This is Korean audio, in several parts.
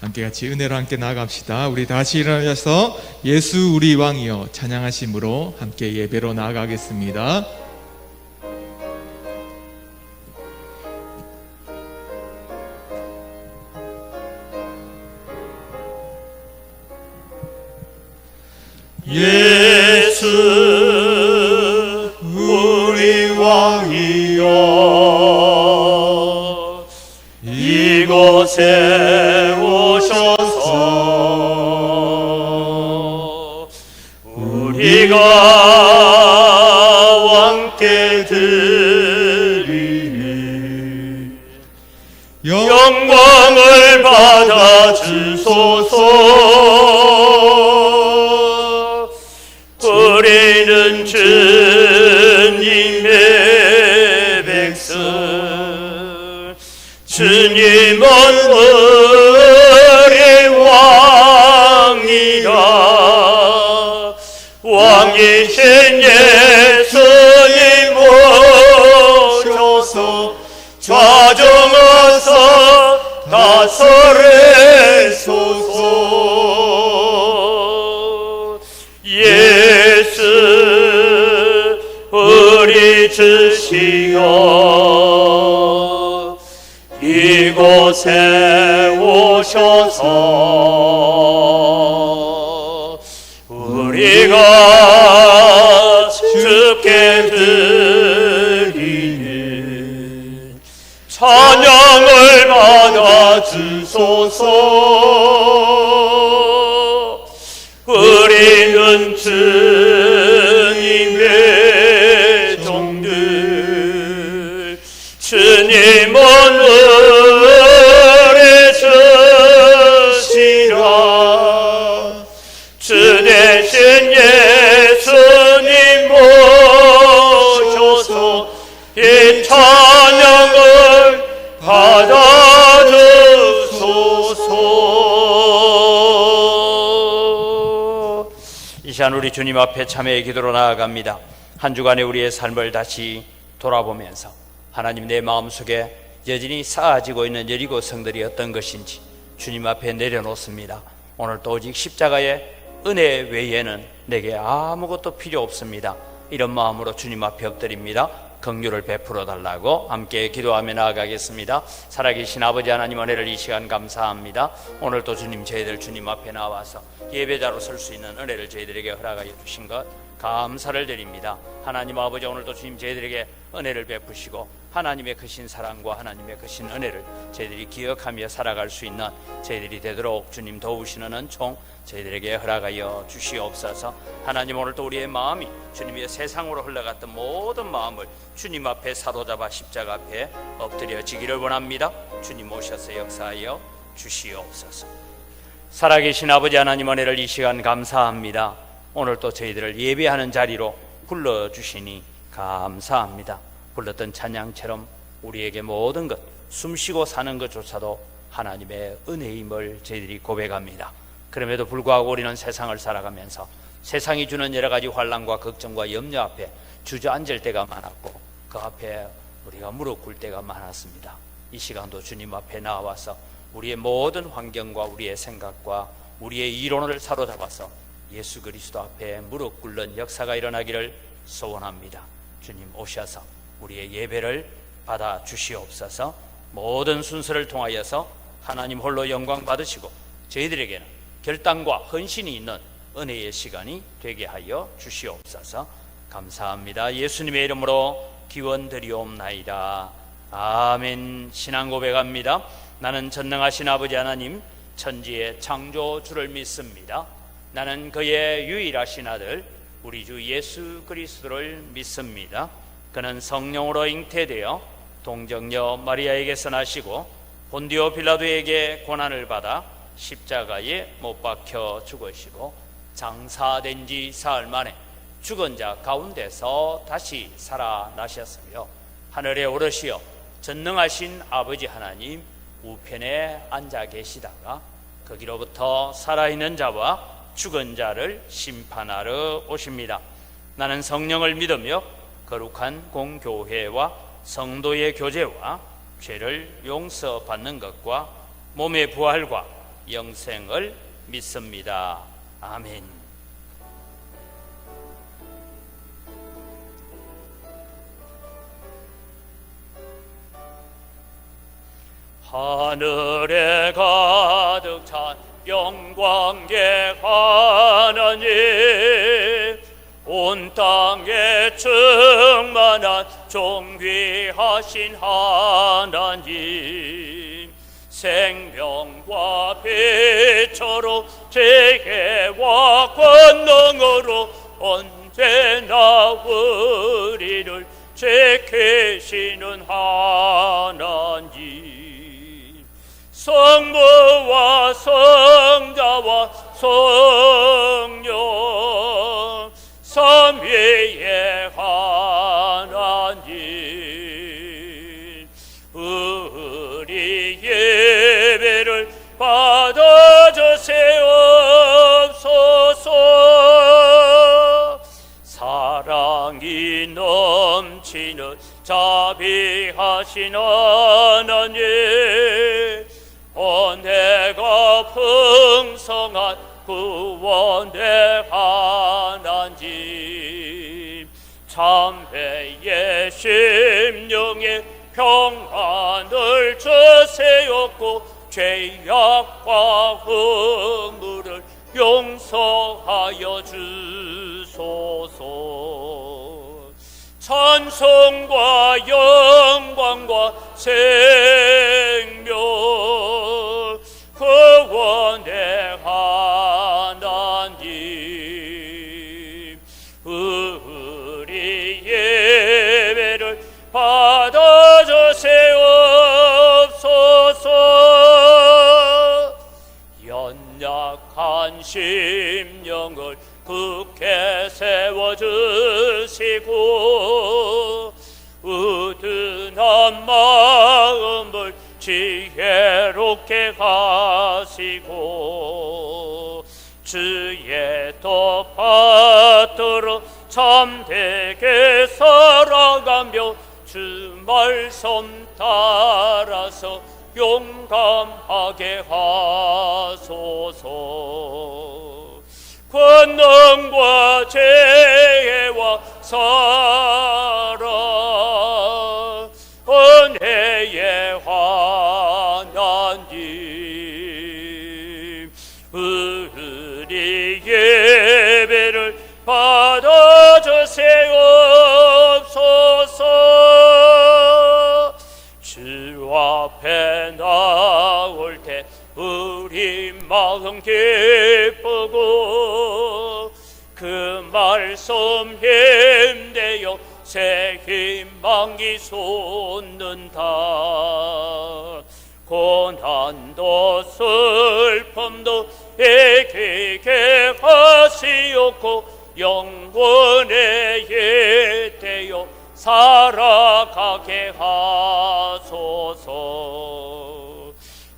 함께 같이 은혜로 함께 나아갑시다. 우리 다시 일어나셔서 예수 우리 왕이여 찬양하심으로 함께 예배로 나아가겠습니다. 예수 우리 왕이여 이곳에 오셔서 우리가 왕께 드릴 영광을 받아 주소서. 우리는 주님의 백성, 주님은 우리 왕이라. 왕이신 예수님 오셔서 좌정하사 다스리소서. 예수 우리 주시여 이곳에 오셔서 우리가 주께 드리는 찬양을 받아 주소서. 우리는 주님의 종들, 주님은 우리 주시라. 주 대신 예수님 모셔서 이 찬양을 받아주소서. 이 시간 우리 주님 앞에 참회의 기도로 나아갑니다. 한 주간의 우리의 삶을 다시 돌아보면서 하나님, 내 마음속에 여전히 쌓아지고 있는 여리고 성들이 어떤 것인지 주님 앞에 내려놓습니다. 오늘 또 오직 십자가의 은혜 외에는 내게 아무것도 필요 없습니다. 이런 마음으로 주님 앞에 엎드립니다. 긍휼을 베풀어 달라고 함께 기도하며 나아가겠습니다. 살아계신 아버지 하나님, 은혜를 이 시간 감사합니다. 오늘 또 주님, 저희들 주님 앞에 나와서 예배자로 설 수 있는 은혜를 저희들에게 허락하여 주신 것 감사를 드립니다. 하나님 아버지, 오늘도 주님 저희들에게 은혜를 베푸시고 하나님의 크신 사랑과 하나님의 크신 은혜를 저희들이 기억하며 살아갈 수 있는 저희들이 되도록 주님 도우시는 은총 저희들에게 허락하여 주시옵소서. 하나님, 오늘도 우리의 마음이 주님의 세상으로 흘러갔던 모든 마음을 주님 앞에 사로잡아 십자가 앞에 엎드려지기를 원합니다. 주님 오셔서 역사하여 주시옵소서. 살아계신 아버지 하나님, 은혜를 이 시간 감사합니다. 오늘 또 저희들을 예배하는 자리로 불러주시니 감사합니다. 불렀던 찬양처럼 우리에게 모든 것, 숨쉬고 사는 것조차도 하나님의 은혜임을 저희들이 고백합니다. 그럼에도 불구하고 우리는 세상을 살아가면서 세상이 주는 여러 가지 환난과 걱정과 염려 앞에 주저앉을 때가 많았고 그 앞에 우리가 무릎 꿇을 때가 많았습니다. 이 시간도 주님 앞에 나와서 우리의 모든 환경과 우리의 생각과 우리의 이론을 사로잡아서 예수 그리스도 앞에 무릎 꿇는 역사가 일어나기를 소원합니다. 주님 오셔서 우리의 예배를 받아 주시옵소서. 모든 순서를 통하여서 하나님 홀로 영광 받으시고 저희들에게는 결단과 헌신이 있는 은혜의 시간이 되게 하여 주시옵소서. 감사합니다. 예수님의 이름으로 기원드리옵나이다. 아멘. 신앙 고백합니다. 나는 전능하신 아버지 하나님, 천지의 창조주를 믿습니다. 나는 그의 유일하신 아들 우리 주 예수 그리스도를 믿습니다. 그는 성령으로 잉태되어 동정녀 마리아에게서 나시고 본디오 빌라도에게 고난을 받아 십자가에 못 박혀 죽으시고 장사된 지 사흘 만에 죽은 자 가운데서 다시 살아나셨으며 하늘에 오르시어 전능하신 아버지 하나님 우편에 앉아 계시다가 거기로부터 살아있는 자와 죽은 자를 심판하러 오십니다. 나는 성령을 믿으며 거룩한 공교회와 성도의 교제와 죄를 용서받는 것과 몸의 부활과 영생을 믿습니다. 아멘. 하늘에 가득 찬 영광의 하나님, 온 땅에 충만한 존귀하신 하나님, 생명과 빛으로 지혜와 권능으로 언제나 우리를 지키시는 하나님, 성부와 성자와 성령 삼위의 하나님, 우리 예배를 받아주세옵소서. 사랑이 넘치는 자비하신 하나님, 은혜가 풍성한 구원의 하나님, 참회의 심령에 평안을 주세옵고 죄악과 허물을 용서하여 주소서. 찬송과 영광과 생명 구원의 하나님, 우리 예배를 받아주세옵소서. 연약한 심령을 굳게 세워주시고 으둔한 마음을 지혜롭게 하시고 주의 뜻 받들어 참되게 살아가며 주 말씀 따라서 용감하게 하소서. 권능과 지혜와 사랑 은혜의 하나님, 우리 예배를 받아주세옵소서. 주 앞에 나올 때 우리 마음 기쁘고 그 말씀 힘내어 새 희망이 솟는다. 고난도 슬픔도 이기게 하시옵고 영원에 예대여 살아가게 하소서.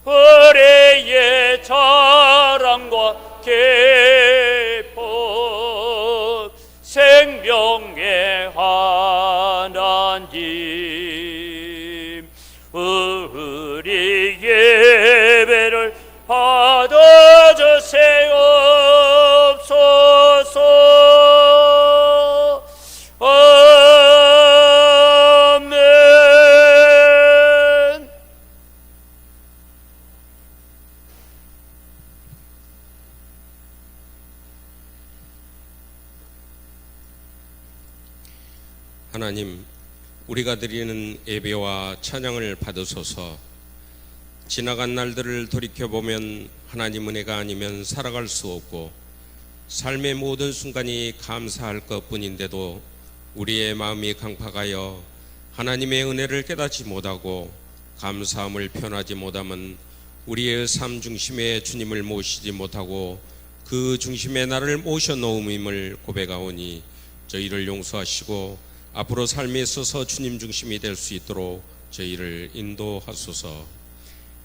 우리의 자랑과 기쁨 생명의 하나님, 우리 예배를 받아주세옵소서. 아멘. 하나님, 우리가 드리는 예배와 찬양을 받으소서. 지나간 날들을 돌이켜보면 하나님 은혜가 아니면 살아갈 수 없고 삶의 모든 순간이 감사할 것뿐인데도 우리의 마음이 강팍하여 하나님의 은혜를 깨닫지 못하고 감사함을 표현하지 못하면 우리의 삶 중심에 주님을 모시지 못하고 그 중심에 나를 모셔놓음임을 고백하오니 저희를 용서하시고 앞으로 삶에 있어서 주님 중심이 될 수 있도록 저희를 인도하소서.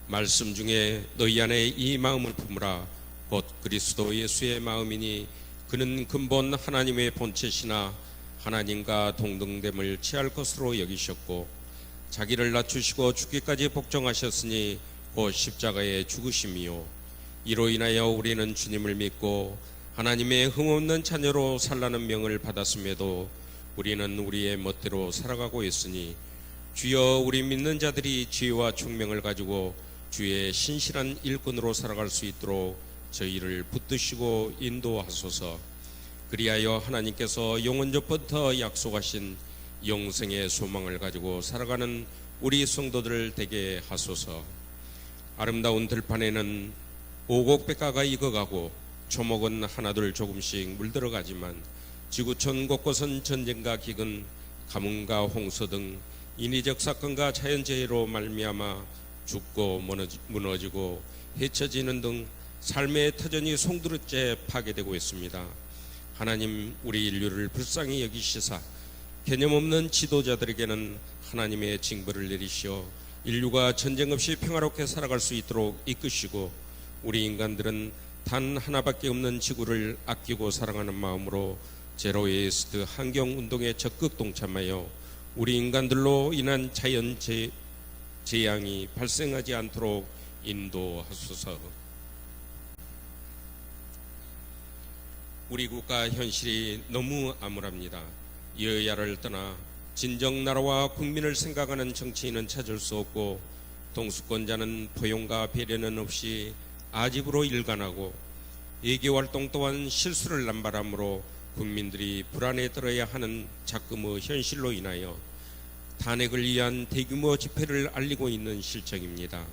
말씀 중에 너희 안에 이 마음을 품으라 곧 그리스도 예수의 마음이니 그는 근본 하나님의 본체시나 하나님과 동등됨을 취할 것으로 여기셨고 자기를 낮추시고 죽기까지 복종하셨으니 곧 십자가의 죽으심이요 이로 인하여 우리는 주님을 믿고 하나님의 흠없는 자녀로 살라는 명을 받았음에도 우리는 우리의 멋대로 살아가고 있으니 주여 우리 믿는 자들이 지혜와 총명을 가지고 주의 신실한 일꾼으로 살아갈 수 있도록 저희를 붙드시고 인도하소서. 그리하여 하나님께서 영원전부터 약속하신 영생의 소망을 가지고 살아가는 우리 성도들 되게 하소서. 아름다운 들판에는 오곡백과가 익어가고 초목은 하나둘 조금씩 물들어가지만 지구촌 곳곳은 전쟁과 기근, 가뭄과 홍수 등 인위적 사건과 자연재해로 말미암아 죽고 무너지고 헤쳐지는 등 삶의 터전이 송두리째 파괴되고 있습니다. 하나님, 우리 인류를 불쌍히 여기시사 개념 없는 지도자들에게는 하나님의 징벌을 내리시어 인류가 전쟁 없이 평화롭게 살아갈 수 있도록 이끄시고 우리 인간들은 단 하나밖에 없는 지구를 아끼고 사랑하는 마음으로 제로 웨이스트 환경운동에 적극 동참하여 우리 인간들로 인한 자연 재앙이 발생하지 않도록 인도하소서. 우리 국가 현실이 너무 암울합니다. 여야를 떠나 진정 나라와 국민을 생각하는 정치인은 찾을 수 없고 동수권자는 포용과 배려는 없이 아집으로 일관하고 외교활동 또한 실수를 남발함으로 국민들이 불안에 떨어야 하는 작금의 현실로 인하여 탄핵을 위한 대규모 집회를 알리고 있는 실정입니다.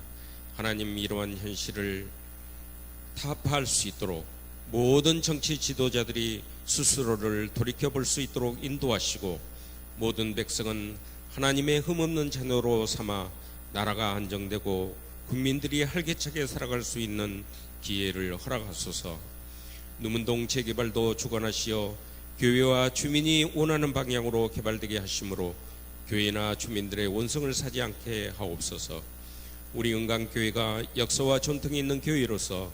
하나님, 이러한 현실을 타파할 수 있도록 모든 정치 지도자들이 스스로를 돌이켜볼 수 있도록 인도하시고 모든 백성은 하나님의 흠없는 자녀로 삼아 나라가 안정되고 국민들이 활기차게 살아갈 수 있는 기회를 허락하소서. 누문동 재개발도 주관하시어 교회와 주민이 원하는 방향으로 개발되게 하심으로 교회나 주민들의 원성을 사지 않게 하옵소서. 우리 은강교회가 역사와 전통이 있는 교회로서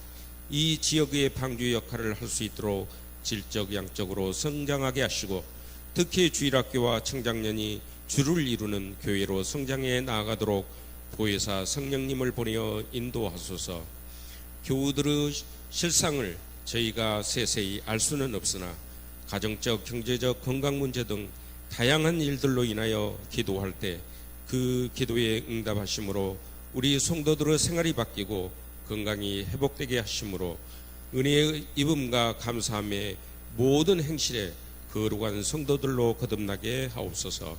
이 지역의 방주 역할을 할 수 있도록 질적 양적으로 성장하게 하시고 특히 주일학교와 청장년이 주를 이루는 교회로 성장해 나아가도록 보혜사 성령님을 보내어 인도하소서. 교우들의 실상을 저희가 세세히 알 수는 없으나 가정적, 경제적, 건강 문제 등 다양한 일들로 인하여 기도할 때 그 기도에 응답하심으로 우리 성도들의 생활이 바뀌고 건강이 회복되게 하심으로 은혜의 입음과 감사함의 모든 행실에 거룩한 성도들로 거듭나게 하옵소서.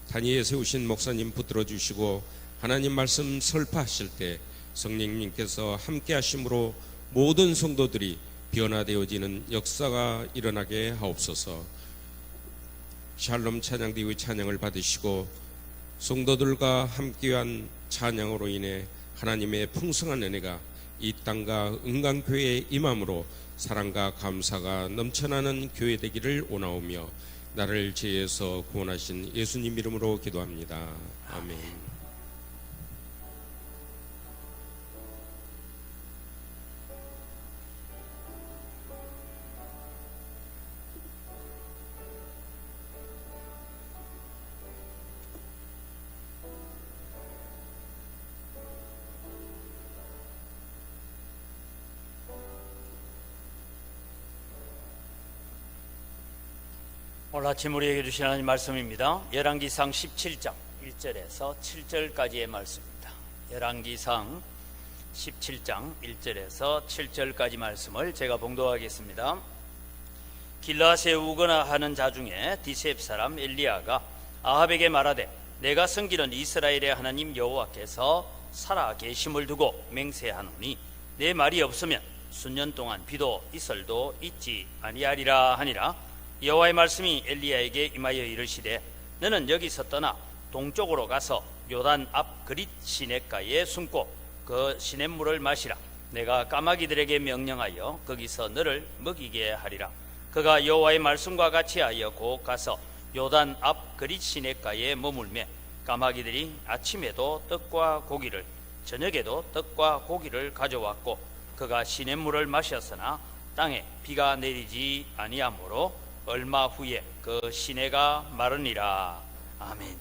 단위에 세우신 목사님 붙들어 주시고 하나님 말씀 설파하실 때 성령님께서 함께 하심으로 모든 성도들이 변화되어지는 역사가 일어나게 하옵소서. 샬롬 찬양대의 찬양을 받으시고 성도들과 함께한 찬양으로 인해 하나님의 풍성한 은혜가 이 땅과 은강교회에 임함으로 사랑과 감사가 넘쳐나는 교회 되기를 원하오며 나를 죄에서 구원하신 예수님 이름으로 기도합니다. 아멘. 오늘 아침 우리에게 주신 하나님 말씀입니다. 열왕기상 17장 1절에서 7절까지의 말씀입니다. 열왕기상 17장 1절에서 7절까지 말씀을 제가 봉독하겠습니다. 길라앗에 우거나 하는 자 중에 디셉 사람 엘리야가 아합에게 말하되 내가 섬기는 이스라엘의 하나님 여호와께서 살아 계심을 두고 맹세하노니 내 말이 없으면 수년 동안 비도 이슬도 있지 아니하리라 하니라. 여호와의 말씀이 엘리야에게 임하여 이르시되 너는 여기서 떠나 동쪽으로 가서 요단 앞 그릿 시냇가에 숨고 그 시냇물을 마시라. 내가 까마귀들에게 명령하여 거기서 너를 먹이게 하리라. 그가 여호와의 말씀과 같이 하여 곧 가서 요단 앞 그릿 시냇가에 머물매 까마귀들이 아침에도 떡과 고기를 저녁에도 떡과 고기를 가져왔고 그가 시냇물을 마셨으나 땅에 비가 내리지 아니하므로 얼마 후에 그 시내가 마르니라. 아멘.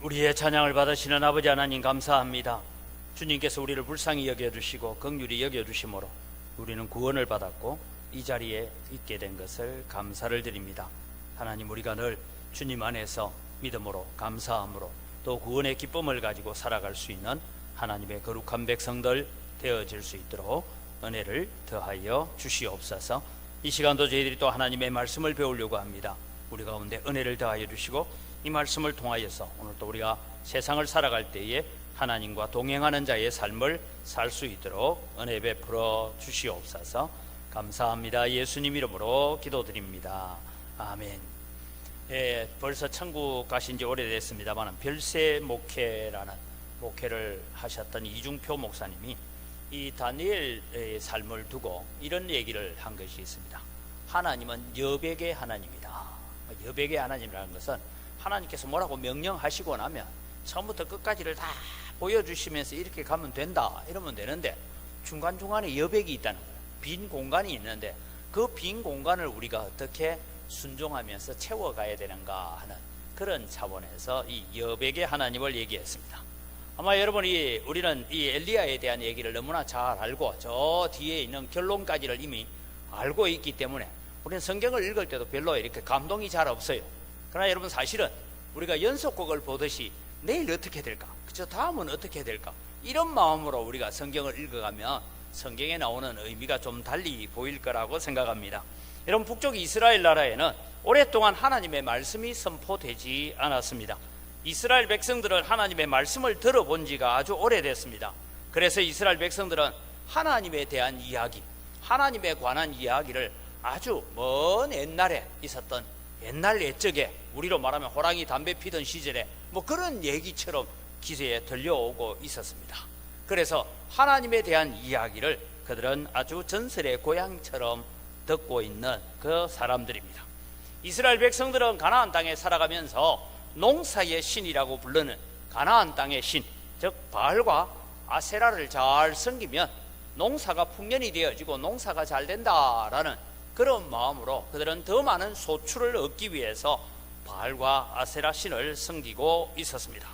우리의 찬양을 받으시는 아버지 하나님 감사합니다. 주님께서 우리를 불쌍히 여겨주시고 긍휼히 여겨주심으로 우리는 구원을 받았고 이 자리에 있게 된 것을 감사를 드립니다. 하나님, 우리가 늘 주님 안에서 믿음으로 감사함으로 또 구원의 기쁨을 가지고 살아갈 수 있는 하나님의 거룩한 백성들 되어질 수 있도록 은혜를 더하여 주시옵소서. 이 시간도 저희들이 또 하나님의 말씀을 배우려고 합니다. 우리 가운데 은혜를 더하여 주시고 이 말씀을 통하여서 오늘 또 우리가 세상을 살아갈 때에 하나님과 동행하는 자의 삶을 살 수 있도록 은혜 베풀어 주시옵소서. 감사합니다. 예수님 이름으로 기도드립니다. 아멘. 벌써 천국 가신 지 오래됐습니다만 별세 목회라는 목회를 하셨던 이중표 목사님이 이 다니엘의 삶을 두고 이런 얘기를 한 것이 있습니다. 하나님은 여백의 하나님이다. 여백의 하나님이라는 것은 하나님께서 뭐라고 명령하시고 나면 처음부터 끝까지를 다 보여주시면서 이렇게 가면 된다 이러면 되는데 중간중간에 여백이 있다는 거예요. 빈 공간이 있는데 그 빈 공간을 우리가 어떻게 순종하면서 채워가야 되는가 하는 그런 차원에서 이 여백의 하나님을 얘기했습니다. 아마 여러분이 우리는 이 엘리야에 대한 얘기를 너무나 잘 알고 저 뒤에 있는 결론까지를 이미 알고 있기 때문에 우리는 성경을 읽을 때도 별로 이렇게 감동이 잘 없어요. 그러나 여러분, 사실은 우리가 연속곡을 보듯이 내일 어떻게 될까? 그쵸? 다음은 어떻게 될까? 이런 마음으로 우리가 성경을 읽어가면 성경에 나오는 의미가 좀 달리 보일 거라고 생각합니다. 여러분, 북쪽 이스라엘 나라에는 오랫동안 하나님의 말씀이 선포되지 않았습니다. 이스라엘 백성들은 하나님의 말씀을 들어본 지가 아주 오래됐습니다. 그래서 이스라엘 백성들은 하나님에 대한 이야기, 하나님에 관한 이야기를 아주 먼 옛날에 있었던 옛날 옛적에 우리로 말하면 호랑이 담배 피던 시절에 뭐 그런 얘기처럼 기세에 들려오고 있었습니다. 그래서 하나님에 대한 이야기를 그들은 아주 전설의 고향처럼 듣고 있는 그 사람들입니다. 이스라엘 백성들은 가나안 땅에 살아가면서 농사의 신이라고 부르는 가나안 땅의 신, 즉 바알과 아세라를 잘 섬기면 농사가 풍년이 되어지고 농사가 잘 된다라는 그런 마음으로 그들은 더 많은 소출을 얻기 위해서 바알과 아세라 신을 섬기고 있었습니다.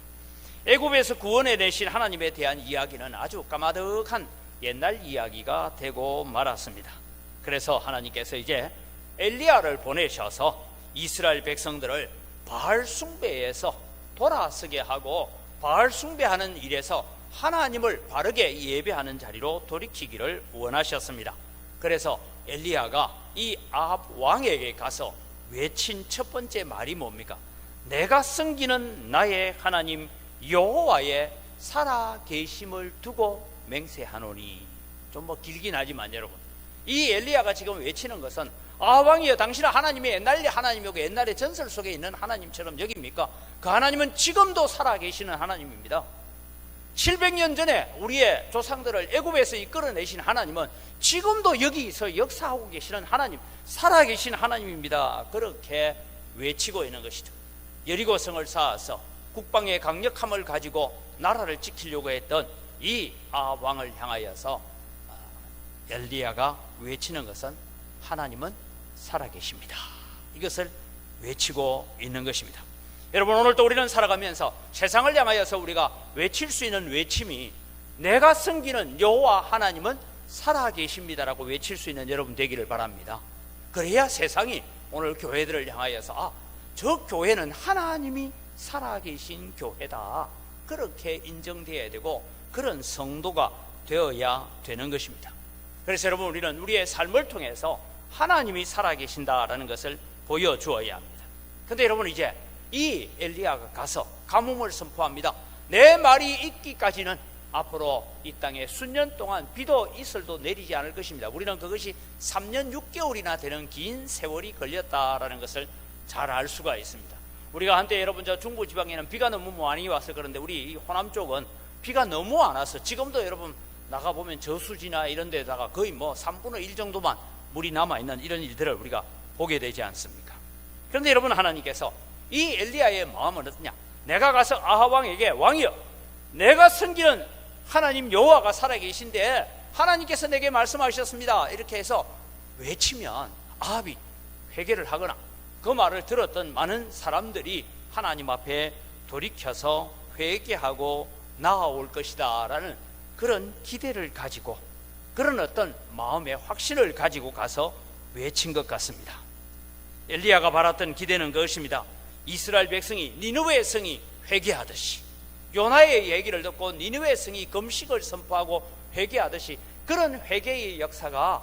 애굽에서 구원해내신 하나님에 대한 이야기는 아주 까마득한 옛날 이야기가 되고 말았습니다. 그래서 하나님께서 이제 엘리야를 보내셔서 이스라엘 백성들을 바알 숭배에서 돌아서게 하고 바알 숭배하는 일에서 하나님을 바르게 예배하는 자리로 돌이키기를 원하셨습니다. 그래서 엘리야가 이 아합 왕에게 가서 외친 첫 번째 말이 뭡니까? 내가 섬기는 나의 하나님 여호와의 살아계심을 두고 맹세하노니. 좀 뭐 길긴 하지만 여러분, 이 엘리야가 지금 외치는 것은 아합 왕이여, 당신은 하나님의 옛날 하나님이고 옛날의 전설 속에 있는 하나님처럼 여깁니까? 그 하나님은 지금도 살아계시는 하나님입니다. 700년 전에 우리의 조상들을 애굽에서 이끌어내신 하나님은 지금도 여기서 역사하고 계시는 하나님, 살아계신 하나님입니다. 그렇게 외치고 있는 것이죠. 여리고성을 쌓아서 국방의 강력함을 가지고 나라를 지키려고 했던 이 아합 왕을 향하여서 엘리야가 외치는 것은 하나님은 살아계십니다. 이것을 외치고 있는 것입니다. 여러분, 오늘도 우리는 살아가면서 세상을 향하여서 우리가 외칠 수 있는 외침이 내가 섬기는 여호와 하나님은 살아계십니다라고 외칠 수 있는 여러분 되기를 바랍니다. 그래야 세상이 오늘 교회들을 향하여서 저 교회는 하나님이 살아계신 교회다, 그렇게 인정되어야 되고 그런 성도가 되어야 되는 것입니다. 그래서 여러분, 우리는 우리의 삶을 통해서 하나님이 살아계신다라는 것을 보여주어야 합니다. 그런데 여러분, 이제 이 엘리야가 가서 가뭄을 선포합니다. 내 말이 있기까지는 앞으로 이 땅에 수년 동안 비도 이슬도 내리지 않을 것입니다. 우리는 그것이 3년 6개월이나 되는 긴 세월이 걸렸다라는 것을 잘 알 수가 있습니다. 우리가 한때 여러분 저 중부지방에는 비가 너무 많이 와서 그런데 우리 호남 쪽은 비가 너무 안 와서 지금도 여러분 나가보면 저수지나 이런 데다가 거의 뭐 3분의 1 정도만 물이 남아있는 이런 일들을 우리가 보게 되지 않습니까? 그런데 여러분, 하나님께서 이 엘리야의 마음은 어떠냐? 내가 가서 아합 왕에게 왕이여, 내가 섬기는 하나님 여호와가 살아계신데 하나님께서 내게 말씀하셨습니다, 이렇게 해서 외치면 아합이 회개를 하거나 그 말을 들었던 많은 사람들이 하나님 앞에 돌이켜서 회개하고 나아올 것이다 라는 그런 기대를 가지고, 그런 어떤 마음의 확신을 가지고 가서 외친 것 같습니다. 엘리야가 바랐던 기대는 그것입니다. 이스라엘 백성이 니느웨 성이 회개하듯이, 요나의 얘기를 듣고 니느웨 성이 금식을 선포하고 회개하듯이 그런 회개의 역사가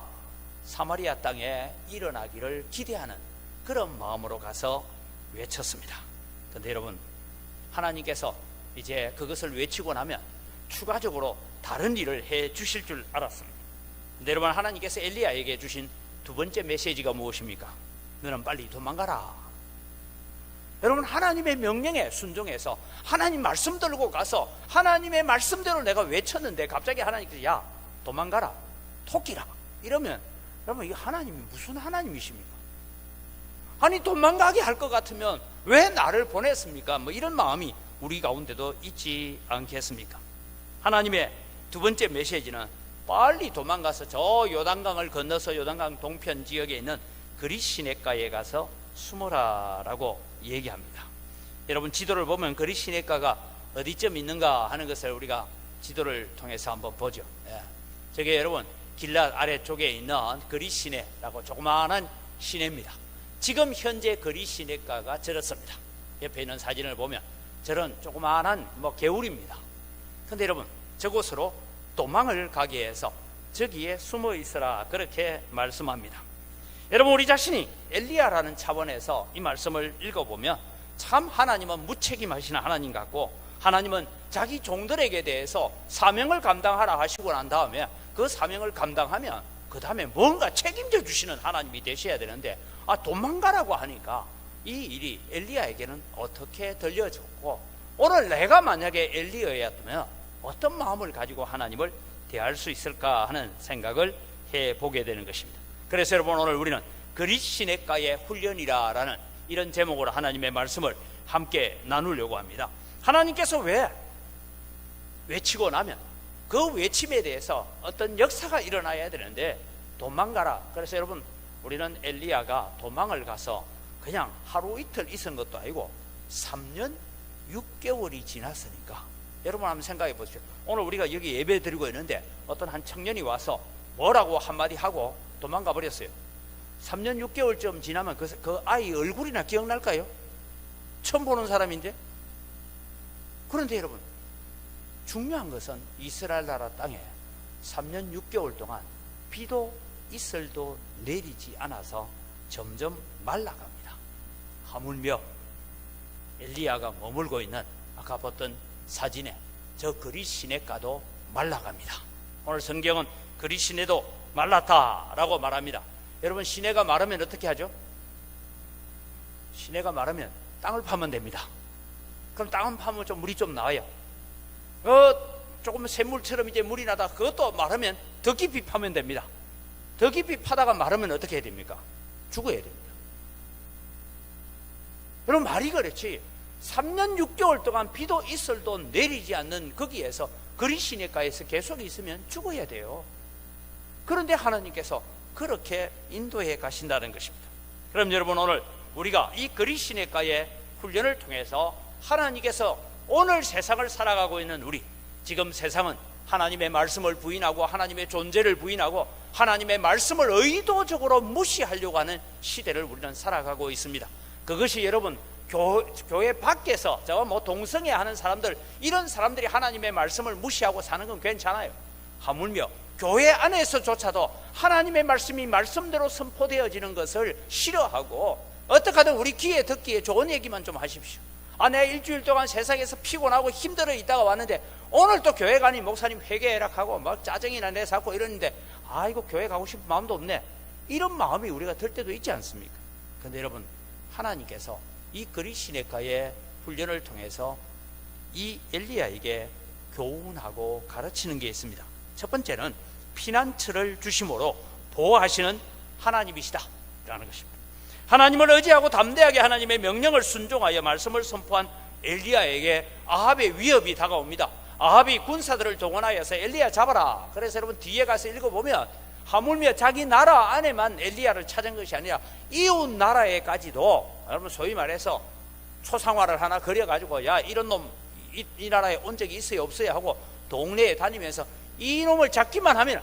사마리아 땅에 일어나기를 기대하는 그런 마음으로 가서 외쳤습니다. 그런데 여러분, 하나님께서 이제 그것을 외치고 나면 추가적으로 다른 일을 해 주실 줄 알았습니다. 근데 여러분, 하나님께서 엘리야에게 주신 두 번째 메시지가 무엇입니까? 너는 빨리 도망가라. 여러분, 하나님의 명령에 순종해서 하나님 말씀 들고 가서 하나님의 말씀대로 내가 외쳤는데 갑자기 하나님께서 야 도망가라, 토끼라 이러면, 여러분, 이 하나님이 무슨 하나님이십니까? 아니, 도망가게 할 것 같으면 왜 나를 보냈습니까? 뭐 이런 마음이 우리 가운데도 있지 않겠습니까? 하나님의 두 번째 메시지는 빨리 도망가서 저 요단강을 건너서 요단강 동편 지역에 있는 그리 시냇가에 가서 숨어라라고 얘기합니다. 여러분, 지도를 보면 그리 시냇가가 어디쯤 있는가 하는 것을 우리가 지도를 통해서 한번 보죠. 저게 여러분 길랏 아래쪽에 있는 그리 시내라고 조그마한 시내입니다. 지금 현재 그리 시내가가 저렇습니다. 옆에 있는 사진을 보면 저런 조그마한 개울입니다. 그런데 여러분, 저곳으로 도망을 가게 해서 저기에 숨어 있으라 그렇게 말씀합니다. 여러분, 우리 자신이 엘리야라는 차원에서 이 말씀을 읽어보면 참 하나님은 무책임하시는 하나님 같고, 하나님은 자기 종들에게 대해서 사명을 감당하라 하시고 난 다음에 그 사명을 감당하면 그 다음에 뭔가 책임져 주시는 하나님이 되셔야 되는데, 도망가라고 하니까 이 일이 엘리야에게는 어떻게 들려졌고, 오늘 내가 만약에 엘리야였다면 어떤 마음을 가지고 하나님을 대할 수 있을까 하는 생각을 해보게 되는 것입니다. 그래서 여러분, 오늘 우리는 그리 시냇가의 훈련이라는 이런 제목으로 하나님의 말씀을 함께 나누려고 합니다. 하나님께서 왜 외치고 나면 그 외침에 대해서 어떤 역사가 일어나야 되는데 도망가라. 그래서 여러분, 우리는 엘리야가 도망을 가서 그냥 하루 이틀 있은 것도 아니고 3년 6개월이 지났으니까, 여러분 한번 생각해 보십시오. 오늘 우리가 여기 예배 드리고 있는데 어떤 한 청년이 와서 뭐라고 한마디 하고 도망가 버렸어요. 3년 6개월쯤 지나면 그 아이 얼굴이나 기억날까요? 처음 보는 사람인데. 그런데 여러분, 중요한 것은 이스라엘 나라 땅에 3년 6개월 동안 비도 이슬도 내리지 않아서 점점 말라갑니다. 하물며 엘리야가 머물고 있는 아까 봤던 사진에 저 그리 시냇가도 말라갑니다. 오늘 성경은 그리 시내도 말랐다라고 말합니다. 여러분, 시내가 마르면 어떻게 하죠? 시내가 마르면 땅을 파면 됩니다. 그럼 땅을 파면 좀 물이 좀 나와요. 조금 샘물처럼 이제 물이 나다 그것도 마르면 더 깊이 파면 됩니다. 더 깊이 파다가 마르면 어떻게 해야 됩니까? 죽어야 됩니다. 여러분, 말이 그렇지 3년 6개월 동안 비도 이슬도 내리지 않는 거기에서 그리 시냇가에서 계속 있으면 죽어야 돼요. 그런데 하나님께서 그렇게 인도해 가신다는 것입니다. 그럼 여러분, 오늘 우리가 이 그리 시냇가의 훈련을 통해서 하나님께서 오늘 세상을 살아가고 있는 우리, 지금 세상은 하나님의 말씀을 부인하고 하나님의 존재를 부인하고 하나님의 말씀을 의도적으로 무시하려고 하는 시대를 우리는 살아가고 있습니다. 그것이 여러분, 교회 밖에서 동성애 하는 사람들, 이런 사람들이 하나님의 말씀을 무시하고 사는 건 괜찮아요. 하물며 교회 안에서조차도 하나님의 말씀이 말씀대로 선포되어지는 것을 싫어하고 어떻게 하든 우리 귀에 듣기에 좋은 얘기만 좀 하십시오. 내가 일주일 동안 세상에서 피곤하고 힘들어 있다가 왔는데 오늘 또 교회 가니 목사님 회개해라 하고 막 짜증이나 내사고 이러는데 이거 교회 가고 싶은 마음도 없네, 이런 마음이 우리가 들 때도 있지 않습니까? 그런데 여러분, 하나님께서 이 그리 시냇가의 훈련을 통해서 이 엘리야에게 교훈하고 가르치는 게 있습니다. 첫 번째는 피난처를 주심으로 보호하시는 하나님이시다 라는 것입니다. 하나님을 의지하고 담대하게 하나님의 명령을 순종하여 말씀을 선포한 엘리야에게 아합의 위협이 다가옵니다. 아합이 군사들을 동원하여서 엘리야 잡아라. 그래서 여러분, 뒤에 가서 읽어보면 하물며 자기 나라 안에만 엘리야를 찾은 것이 아니라 이웃 나라에까지도, 여러분 소위 말해서 초상화를 하나 그려가지고 야 이런 놈 이 나라에 온 적이 있어요 없어요 하고 동네에 다니면서 이놈을 잡기만 하면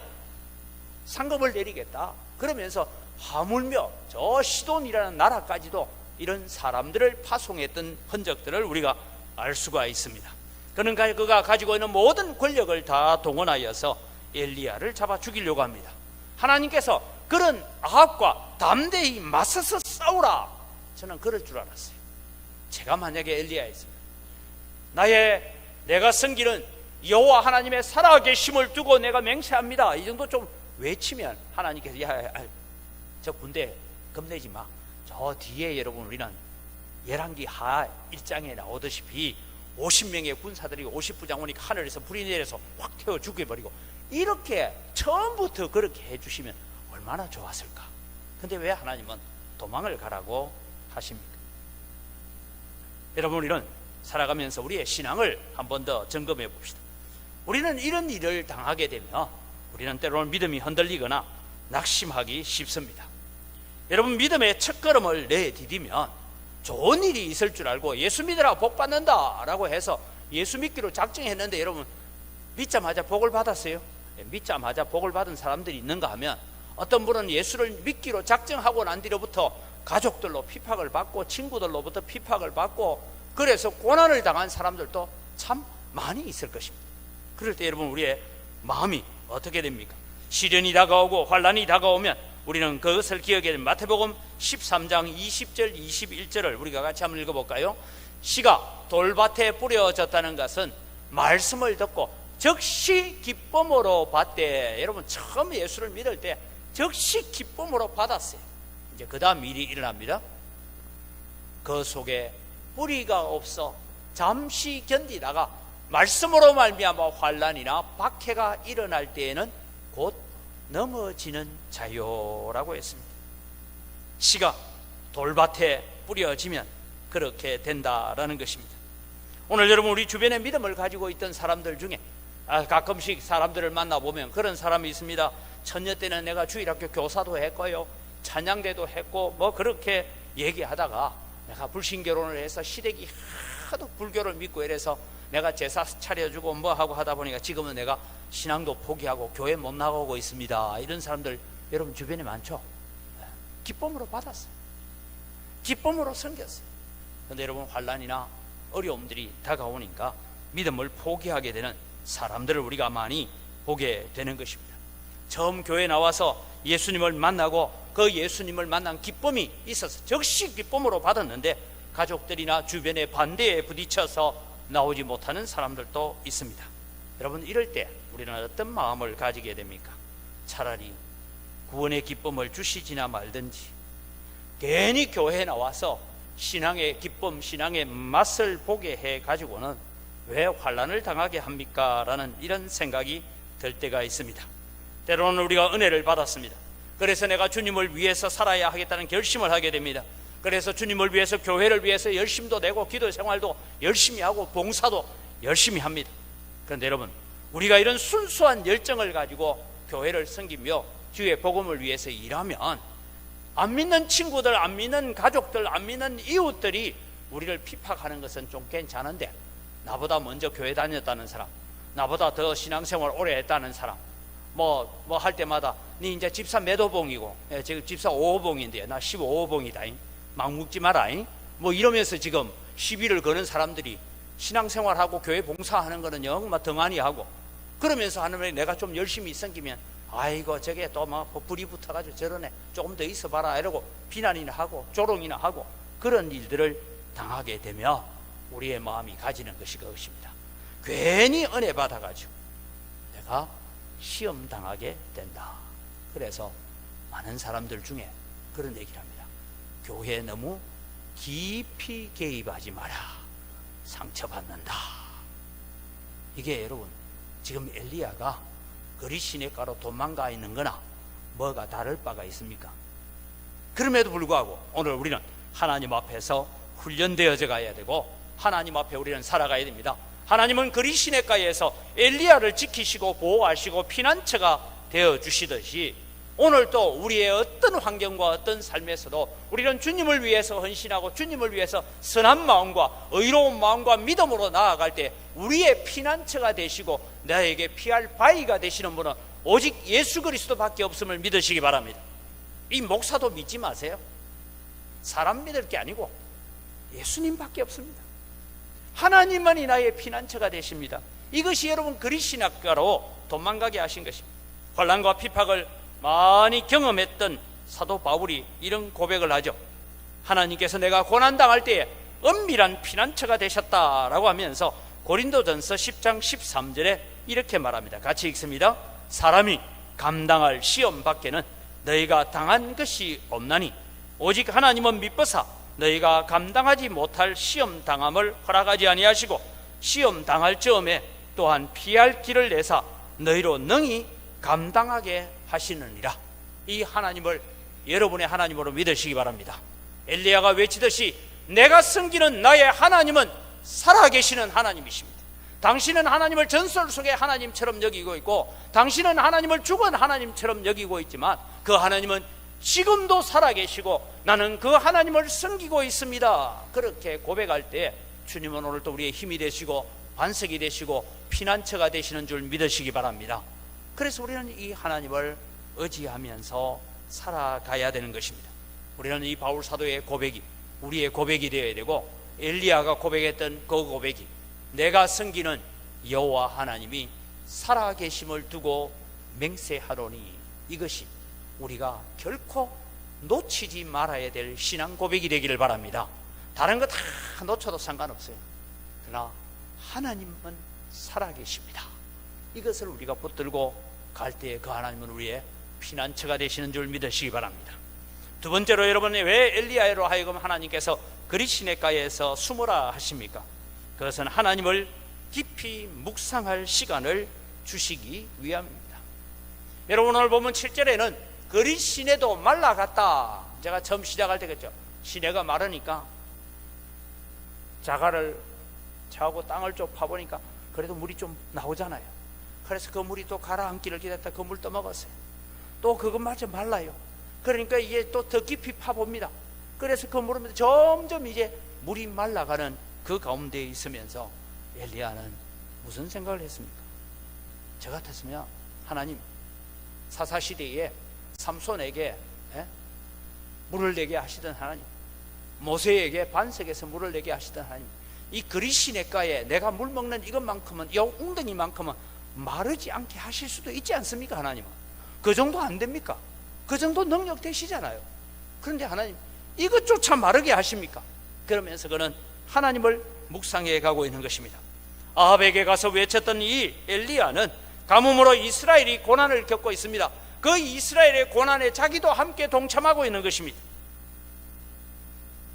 상급을 내리겠다 그러면서 하물며 저 시돈이라는 나라까지도 이런 사람들을 파송했던 흔적들을 우리가 알 수가 있습니다. 그는 그가 가지고 있는 모든 권력을 다 동원하여서 엘리야를 잡아 죽이려고 합니다. 하나님께서 그런 아합과 담대히 맞서서 싸우라, 저는 그럴 줄 알았어요. 제가 만약에 엘리야였습니다. 내가 섬기는 여호와 하나님의 살아계심을 두고 내가 맹세합니다, 이 정도 좀 외치면 하나님께서 저 군대 겁내지 마. 저 뒤에 여러분 우리는 열왕기 하 1장에 나오듯이 50명의 군사들이 50부장원이 하늘에서 불이 내려서 확 태워 죽여버리고 이렇게 처음부터 그렇게 해주시면 얼마나 좋았을까. 근데 왜 하나님은 도망을 가라고 하십니까? 여러분, 우리는 살아가면서 우리의 신앙을 한 번 더 점검해 봅시다. 우리는 이런 일을 당하게 되면 우리는 때로는 믿음이 흔들리거나 낙심하기 쉽습니다. 여러분, 믿음의 첫걸음을 내디디면 좋은 일이 있을 줄 알고 예수 믿으라 복 받는다 라고 해서 예수 믿기로 작정했는데 여러분 믿자마자 복을 받았어요? 믿자마자 복을 받은 사람들이 있는가 하면 어떤 분은 예수를 믿기로 작정하고 난 뒤로부터 가족들로 핍박을 받고 친구들로부터 핍박을 받고 그래서 고난을 당한 사람들도 참 많이 있을 것입니다. 그럴 때 여러분 우리의 마음이 어떻게 됩니까? 시련이 다가오고 환난이 다가오면 우리는 그것을 기억해야 됩니다. 마태복음 13장 20절 21절을 우리가 같이 한번 읽어볼까요? 씨가 돌밭에 뿌려졌다는 것은 말씀을 듣고 즉시 기쁨으로 받되, 여러분 처음 예수를 믿을 때 즉시 기쁨으로 받았어요. 이제 그 다음 일이 일어납니다. 그 속에 뿌리가 없어 잠시 견디다가 말씀으로 말미암아 환난이나 박해가 일어날 때에는 곧 넘어지는 자요라고 했습니다. 씨가 돌밭에 뿌려지면 그렇게 된다라는 것입니다. 오늘 여러분 우리 주변에 믿음을 가지고 있던 사람들 중에 가끔씩 사람들을 만나보면 그런 사람이 있습니다. 천녀 때는 내가 주일학교 교사도 했고요, 찬양대도 했고 뭐 그렇게 얘기하다가 내가 불신결혼을 해서 시댁이 하도 불교를 믿고 이래서 내가 제사 차려주고 뭐 하고 하다 보니까 지금은 내가 신앙도 포기하고 교회 못 나가고 있습니다. 이런 사람들 여러분 주변에 많죠? 기쁨으로 받았어요. 기쁨으로 섬겼어요. 그런데 여러분 환난이나 어려움들이 다가오니까 믿음을 포기하게 되는 사람들을 우리가 많이 보게 되는 것입니다. 처음 교회 나와서 예수님을 만나고 그 예수님을 만난 기쁨이 있어서 즉시 기쁨으로 받았는데 가족들이나 주변의 반대에 부딪혀서 나오지 못하는 사람들도 있습니다. 여러분 이럴 때 우리는 어떤 마음을 가지게 됩니까? 차라리 구원의 기쁨을 주시지나 말든지 괜히 교회에 나와서 신앙의 기쁨, 신앙의 맛을 보게 해가지고는 왜 환난을 당하게 합니까? 라는 이런 생각이 들 때가 있습니다. 때로는 우리가 은혜를 받았습니다. 그래서 내가 주님을 위해서 살아야 하겠다는 결심을 하게 됩니다. 그래서 주님을 위해서 교회를 위해서 열심도 내고 기도 생활도 열심히 하고 봉사도 열심히 합니다. 그런데 여러분 우리가 이런 순수한 열정을 가지고 교회를 섬기며 주의 복음을 위해서 일하면 안 믿는 친구들, 안 믿는 가족들, 안 믿는 이웃들이 우리를 핍박하는 것은 좀 괜찮은데 나보다 먼저 교회 다녔다는 사람, 나보다 더 신앙생활 오래 했다는 사람 뭐 할 때마다 니 이제 집사 몇 호봉이고, 지금 집사 5호봉인데 나 15호봉이다, 막 묵지 마라, 뭐 이러면서 지금 시비를 거는 사람들이 신앙생활하고 교회 봉사하는 거는 영막 등한히 하고 그러면서 하는 내가 좀 열심히 섬기면 아이고 저게 또 막 불이 붙어가지고 저러네, 조금 더 있어봐라 이러고 비난이나 하고 조롱이나 하고 그런 일들을 당하게 되면 우리의 마음이 가지는 것이 그것입니다. 괜히 은혜 받아가지고 내가 시험 당하게 된다. 그래서 많은 사람들 중에 그런 얘기를 합니다. 교회에 너무 깊이 개입하지 마라, 상처받는다. 이게 여러분 지금 엘리야가 거리 시내가로 도망가 있는 거나 뭐가 다를 바가 있습니까? 그럼에도 불구하고 오늘 우리는 하나님 앞에서 훈련되어져 가야 되고 하나님 앞에 우리는 살아가야 됩니다. 하나님은 거리 시내가에서 엘리야를 지키시고 보호하시고 피난처가 되어주시듯이 오늘도 우리의 어떤 환경과 어떤 삶에서도 우리는 주님을 위해서 헌신하고 주님을 위해서 선한 마음과 의로운 마음과 믿음으로 나아갈 때 우리의 피난처가 되시고 나에게 피할 바위가 되시는 분은 오직 예수 그리스도밖에 없음을 믿으시기 바랍니다. 이 목사도 믿지 마세요. 사람 믿을 게 아니고 예수님밖에 없습니다. 하나님만이 나의 피난처가 되십니다. 이것이 여러분 그리스도인학가로 도망가게 하신 것입니다. 환난과 핍박을 많이 경험했던 사도 바울이 이런 고백을 하죠. 하나님께서 내가 고난당할 때에 은밀한 피난처가 되셨다라고 하면서 고린도전서 10장 13절에 이렇게 말합니다. 같이 읽습니다. 사람이 감당할 시험 밖에는 너희가 당한 것이 없나니 오직 하나님은 미쁘사 너희가 감당하지 못할 시험 당함을 허락하지 아니하시고 시험 당할 즈음에 또한 피할 길을 내사 너희로 능히 감당하게 하시느니라. 이 하나님을 여러분의 하나님으로 믿으시기 바랍니다. 엘리야가 외치듯이 내가 섬기는 나의 하나님은 살아계시는 하나님이십니다. 당신은 하나님을 전설 속의 하나님처럼 여기고 있고 당신은 하나님을 죽은 하나님처럼 여기고 있지만 그 하나님은 지금도 살아계시고 나는 그 하나님을 섬기고 있습니다. 그렇게 고백할 때 주님은 오늘도 우리의 힘이 되시고 반석이 되시고 피난처가 되시는 줄 믿으시기 바랍니다. 그래서 우리는 이 하나님을 의지하면서 살아가야 되는 것입니다. 우리는 이 바울 사도의 고백이 우리의 고백이 되어야 되고 엘리야가 고백했던 그 고백이 내가 섬기는 여호와 하나님이 살아계심을 두고 맹세하노니 이것이 우리가 결코 놓치지 말아야 될 신앙 고백이 되기를 바랍니다. 다른 거 다 놓쳐도 상관없어요. 그러나 하나님은 살아계십니다. 이것을 우리가 붙들고 갈 때 그 하나님은 우리의 피난처가 되시는 줄 믿으시기 바랍니다. 두 번째로 여러분, 왜 엘리야로 하여금 하나님께서 그리시네가에서 숨으라 하십니까? 그것은 하나님을 깊이 묵상할 시간을 주시기 위함입니다. 여러분, 오늘 보면 7절에는 그리 시내도 말라갔다. 제가 처음 시작할 때 그랬죠. 시내가 마르니까 자갈을 차고 땅을 좀 파보니까 그래도 물이 좀 나오잖아요. 그래서 그 물이 또 가라앉기를 기다렸다 그 물 떠먹었어요. 또 그것마저 말라요. 그러니까 이게 또 더 깊이 파봅니다. 그래서 그 물은 점점 이제 물이 말라가는 그 가운데 있으면서 엘리야는 무슨 생각을 했습니까? 저 같았으면 하나님, 사사시대에 삼손에게 물을 내게 하시던 하나님, 모세에게 반석에서 물을 내게 하시던 하나님, 이 그리시네가에 내가 물 먹는 이것만큼은, 이 웅덩이만큼은 마르지 않게 하실 수도 있지 않습니까? 하나님은 그 정도 안 됩니까? 그 정도 능력 되시잖아요. 그런데 하나님 이것조차 마르게 하십니까? 그러면서 그는 하나님을 묵상해 가고 있는 것입니다. 아합에게 가서 외쳤던 이 엘리야는 가뭄으로 이스라엘이 고난을 겪고 있습니다. 그 이스라엘의 고난에 자기도 함께 동참하고 있는 것입니다.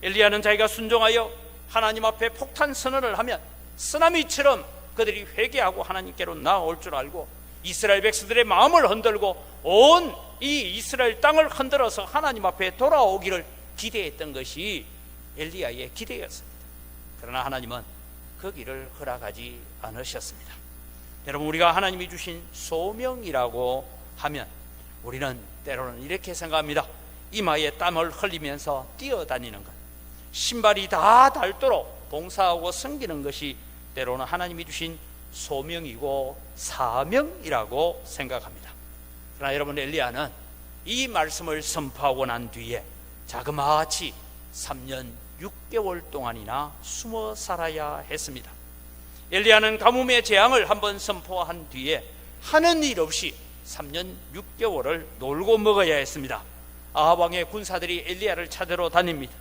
엘리야는 자기가 순종하여 하나님 앞에 폭탄 선언을 하면 쓰나미처럼 그들이 회개하고 하나님께로 나아올 줄 알고 이스라엘 백성들의 마음을 흔들고 온 이 이스라엘 땅을 흔들어서 하나님 앞에 돌아오기를 기대했던 것이 엘리야의 기대였습니다. 그러나 하나님은 그 길을 허락하지 않으셨습니다. 여러분, 우리가 하나님이 주신 소명이라고 하면 우리는 때로는 이렇게 생각합니다. 이마에 땀을 흘리면서 뛰어다니는 것, 신발이 다 닳도록 봉사하고 섬기는 것이 때로는 하나님이 주신 소명이고 사명이라고 생각합니다. 그러나 여러분, 엘리야는 이 말씀을 선포하고 난 뒤에 자그마치 3년 6개월 동안이나 숨어 살아야 했습니다. 엘리야는 가뭄의 재앙을 한번 선포한 뒤에 하는 일 없이 3년 6개월을 놀고 먹어야 했습니다. 아합 왕의 군사들이 엘리야를 찾으러 다닙니다.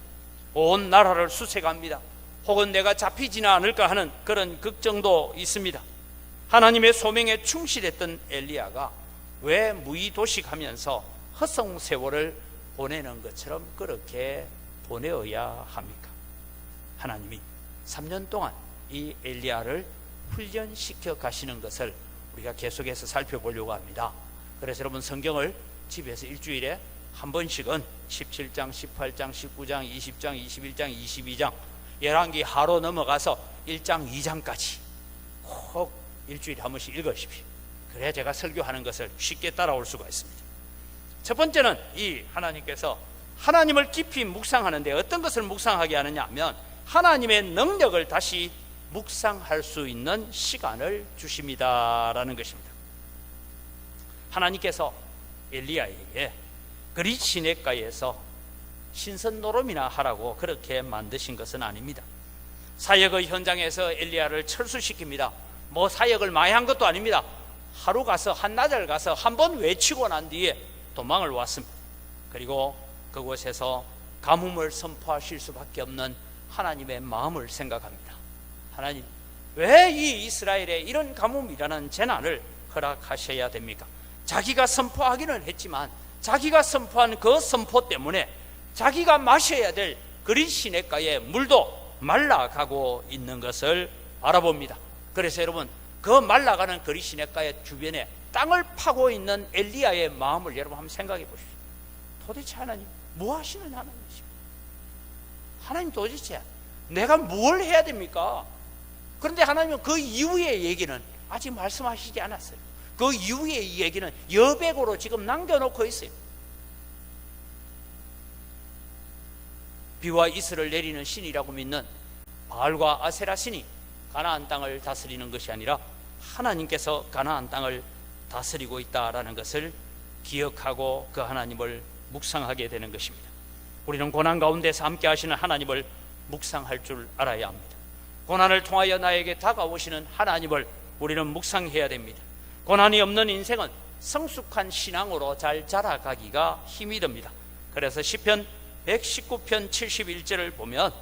온 나라를 수색합니다. 혹은 내가 잡히지는 않을까 하는 그런 걱정도 있습니다. 하나님의 소명에 충실했던 엘리야가 왜 무의도식하면서 허송세월을 보내는 것처럼 그렇게 보내어야 합니까? 하나님이 3년 동안 이 엘리야를 훈련시켜 가시는 것을 우리가 계속해서 살펴보려고 합니다. 그래서 여러분, 성경을 집에서 일주일에 한 번씩은 17장, 18장, 19장, 20장, 21장, 22장 열왕기 하로 넘어가서 1장, 2장까지 꼭 일주일에 한 번씩 읽으십시오. 그래야 제가 설교하는 것을 쉽게 따라올 수가 있습니다. 첫 번째는 이 하나님께서 하나님을 깊이 묵상하는데 어떤 것을 묵상하게 하느냐 하면 하나님의 능력을 다시 묵상할 수 있는 시간을 주십니다라는 것입니다. 하나님께서 엘리야에게 그리 시냇가에서 신선 노름이나 하라고 그렇게 만드신 것은 아닙니다. 사역의 현장에서 엘리야를 철수시킵니다. 뭐 사역을 많이 한 것도 아닙니다. 하루 가서 한나절 가서 한 번 외치고 난 뒤에 도망을 왔습니다. 그리고 그곳에서 가뭄을 선포하실 수밖에 없는 하나님의 마음을 생각합니다. 하나님, 왜 이 이스라엘에 이런 가뭄이라는 재난을 허락하셔야 됩니까? 자기가 선포하기는 했지만 자기가 선포한 그 선포 때문에 자기가 마셔야 될 그리 시냇가의 물도 말라가고 있는 것을 알아봅니다. 그래서 여러분, 그 말라가는 그리 시냇가의 주변에 땅을 파고 있는 엘리야의 마음을 여러분 한번 생각해 보십시오. 도대체 하나님 뭐 하시는 하나님이십니까? 하나님 도대체 내가 뭘 해야 됩니까? 그런데 하나님은 그 이후의 얘기는 아직 말씀하시지 않았어요. 그 이후의 얘기는 여백으로 지금 남겨놓고 있어요. 비와 이슬을 내리는 신이라고 믿는 바알과 아세라 신이 가나안 땅을 다스리는 것이 아니라 하나님께서 가나안 땅을 다스리고 있다라는 것을 기억하고 그 하나님을 묵상하게 되는 것입니다. 우리는 고난 가운데서 함께 하시는 하나님을 묵상할 줄 알아야 합니다. 고난을 통하여 나에게 다가오시는 하나님을 우리는 묵상해야 됩니다. 고난이 없는 인생은 성숙한 신앙으로 잘 자라가기가 힘이 듭니다. 그래서 시편 119편 71절을 보면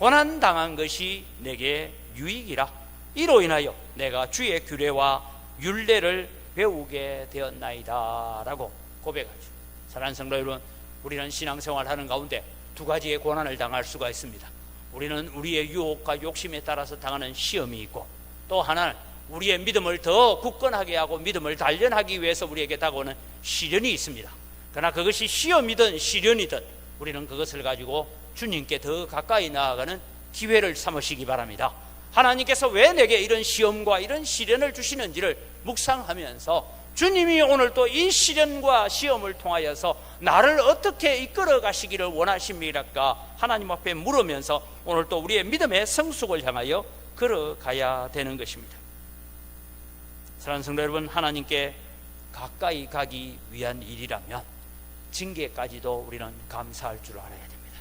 고난당한 것이 내게 유익이라 이로 인하여 내가 주의 규례와 율례를 배우게 되었나이다 라고 고백하죠. 사랑하는 성도 여러분, 우리는 신앙생활 하는 가운데 두 가지의 고난을 당할 수가 있습니다. 우리는 우리의 유혹과 욕심에 따라서 당하는 시험이 있고, 또 하나는 우리의 믿음을 더 굳건하게 하고 믿음을 단련하기 위해서 우리에게 다가오는 시련이 있습니다. 그러나 그것이 시험이든 시련이든 우리는 그것을 가지고 주님께 더 가까이 나아가는 기회를 삼으시기 바랍니다. 하나님께서 왜 내게 이런 시험과 이런 시련을 주시는지를 묵상하면서 주님이 오늘 또 이 시련과 시험을 통하여서 나를 어떻게 이끌어 가시기를 원하십니까? 하나님 앞에 물으면서 오늘 또 우리의 믿음의 성숙을 향하여 걸어가야 되는 것입니다. 사랑하는 성도 여러분, 하나님께 가까이 가기 위한 일이라면 징계까지도 우리는 감사할 줄 알아야 됩니다.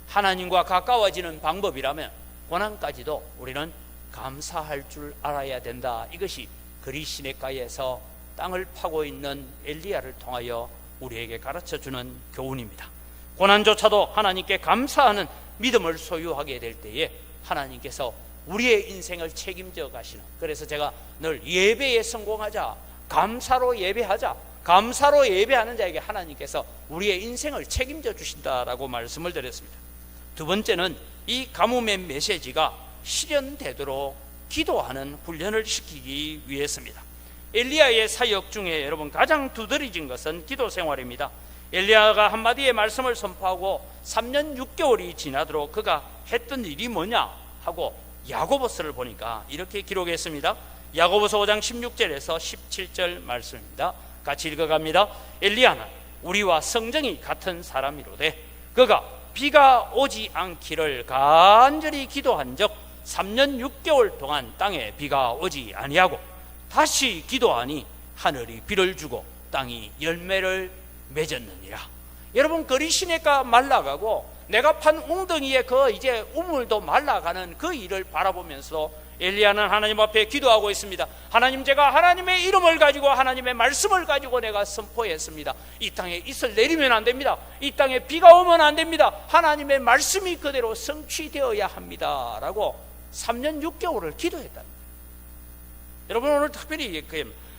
하나님과 가까워지는 방법이라면 고난까지도 우리는 감사할 줄 알아야 된다. 이것이 그리 시냇가에서 땅을 파고 있는 엘리야를 통하여 우리에게 가르쳐주는 교훈입니다. 고난조차도 하나님께 감사하는 믿음을 소유하게 될 때에 하나님께서 우리의 인생을 책임져 가시는, 그래서 제가 늘 예배에 성공하자, 감사로 예배하자, 감사로 예배하는 자에게 하나님께서 우리의 인생을 책임져 주신다라고 말씀을 드렸습니다. 두 번째는 이 가뭄의 메시지가 실현되도록 기도하는 훈련을 시키기 위해서입니다. 엘리야의 사역 중에 여러분 가장 두드러진 것은 기도 생활입니다. 엘리야가 한마디의 말씀을 선포하고 3년 6개월이 지나도록 그가 했던 일이 뭐냐 하고 야고보서를 보니까 이렇게 기록했습니다. 야고보서 5장 16절에서 17절 말씀입니다. 같이 읽어갑니다. 엘리야는 우리와 성정이 같은 사람이로되 그가 비가 오지 않기를 간절히 기도한 적 3년 6개월 동안 땅에 비가 오지 아니하고 다시 기도하니 하늘이 비를 주고 땅이 열매를 맺었느니라. 여러분, 그리 시냇가 말라가고 내가 판 웅덩이에 그 이제 우물도 말라가는 그 일을 바라보면서 엘리야는 하나님 앞에 기도하고 있습니다. 하나님, 제가 하나님의 이름을 가지고 하나님의 말씀을 가지고 내가 선포했습니다. 이 땅에 이슬 내리면 안 됩니다. 이 땅에 비가 오면 안 됩니다. 하나님의 말씀이 그대로 성취되어야 합니다 라고 3년 6개월을 기도했답니다. 여러분, 오늘 특별히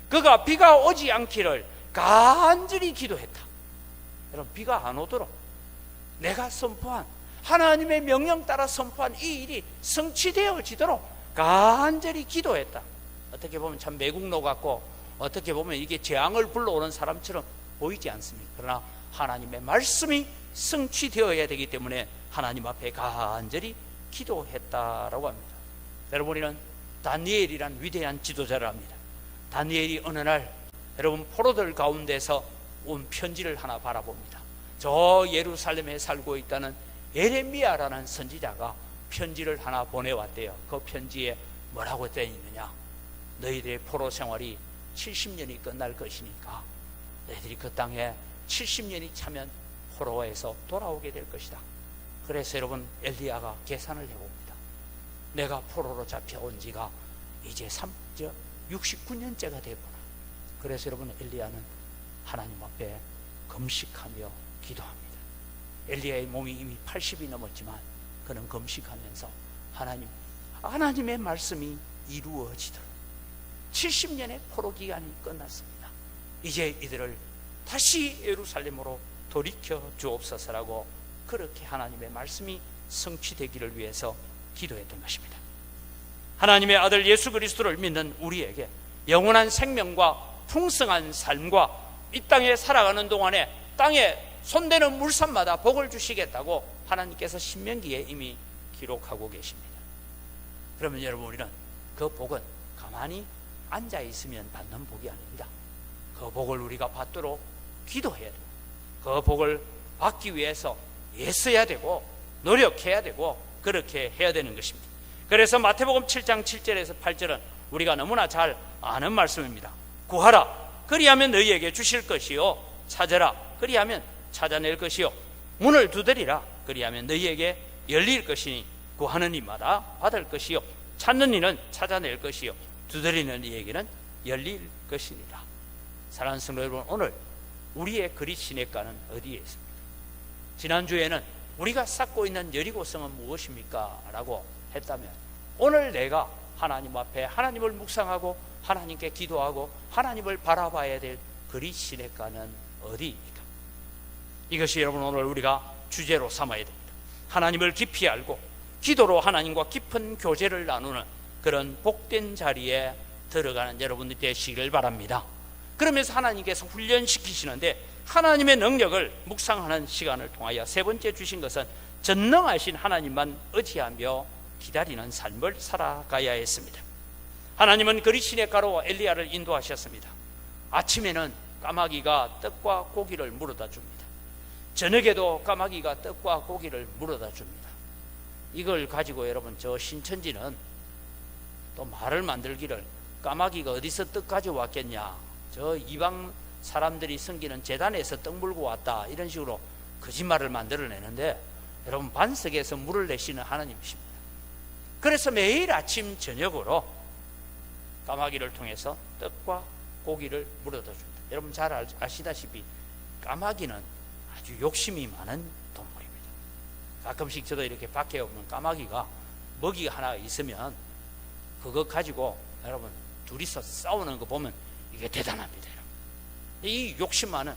그가 비가 오지 않기를 간절히 기도했다. 여러분, 비가 안 오도록 내가 선포한, 하나님의 명령 따라 선포한 이 일이 성취되어지도록 간절히 기도했다. 어떻게 보면 참 매국노 같고 어떻게 보면 이게 재앙을 불러오는 사람처럼 보이지 않습니까? 그러나 하나님의 말씀이 성취되어야 되기 때문에 하나님 앞에 간절히 기도했다라고 합니다. 여러분, 우리는 다니엘이란 위대한 지도자를 합니다. 다니엘이 어느 날 여러분 포로들 가운데서 온 편지를 하나 바라봅니다. 저 예루살렘에 살고 있다는 예레미야라는 선지자가 편지를 하나 보내왔대요. 그 편지에 뭐라고 되어 있느냐? 너희들의 포로 생활이 70년이 끝날 것이니까 너희들이 그 땅에 70년이 차면 포로에서 돌아오게 될 것이다. 그래서 여러분, 엘리야가 계산을 해봅니다. 내가 포로로 잡혀온 지가 이제 69년째가 되구나. 그래서 여러분, 엘리야는 하나님 앞에 금식하며 기도합니다. 엘리야의 몸이 이미 80이 넘었지만 그는 금식하면서 하나님의 말씀이 이루어지도록 70년의 포로 기간이 끝났습니다. 이제 이들을 다시 예루살렘으로 돌이켜 주옵소서라고 그렇게 하나님의 말씀이 성취되기를 위해서 기도했던 것입니다. 하나님의 아들 예수 그리스도를 믿는 우리에게 영원한 생명과 풍성한 삶과 이 땅에 살아가는 동안에 땅에 손대는 물산마다 복을 주시겠다고 하나님께서 신명기에 이미 기록하고 계십니다. 그러면 여러분, 우리는 그 복은 가만히 앉아 있으면 받는 복이 아닙니다. 그 복을 우리가 받도록 기도해야 되고, 그 복을 받기 위해서 애써야 되고 노력해야 되고 그렇게 해야 되는 것입니다. 그래서 마태복음 7장 7절에서 8절은 우리가 너무나 잘 아는 말씀입니다. 구하라, 그리하면 너희에게 주실 것이요, 찾으라, 그리하면 찾아낼 것이요, 문을 두드리라, 그리하면 너희에게 열릴 것이니 구하는 이마다 받을 것이요, 찾는 이는 찾아낼 것이요, 두드리는 이에게는 열릴 것이니라. 사랑하는 성도 여러분, 오늘 우리의 그리 시냇가는 어디에 있습니까? 지난주에는 우리가 쌓고 있는 여리고성은 무엇입니까? 라고 했다면, 오늘 내가 하나님 앞에 하나님을 묵상하고 하나님께 기도하고 하나님을 바라봐야 될 그리 시냇가는 어디입니까? 이것이 여러분, 오늘 우리가 주제로 삼아야 됩니다. 하나님을 깊이 알고 기도로 하나님과 깊은 교제를 나누는 그런 복된 자리에 들어가는 여러분들이 되시기를 바랍니다. 그러면서 하나님께서 훈련시키시는데, 하나님의 능력을 묵상하는 시간을 통하여 세 번째 주신 것은 전능하신 하나님만 의지하며 기다리는 삶을 살아가야 했습니다. 하나님은 그리 시냇가로 엘리야를 인도하셨습니다. 아침에는 까마귀가 떡과 고기를 물어다 줍니다. 저녁에도 까마귀가 떡과 고기를 물어다 줍니다. 이걸 가지고 여러분, 저 신천지는 또 말을 만들기를 까마귀가 어디서 떡 가져왔겠냐, 저 이방 사람들이 섬기는 제단에서 떡 물고 왔다, 이런 식으로 거짓말을 만들어내는데, 여러분, 반석에서 물을 내시는 하나님이십니다. 그래서 매일 아침 저녁으로 까마귀를 통해서 떡과 고기를 물어다 줍니다. 여러분 잘 아시다시피 까마귀는 아주 욕심이 많은 동물입니다. 가끔씩 저도 이렇게 밖에 오면 까마귀가 먹이가 하나 있으면 그거 가지고 여러분 둘이서 싸우는 거 보면 이게 대단합니다. 여러분. 이 욕심 많은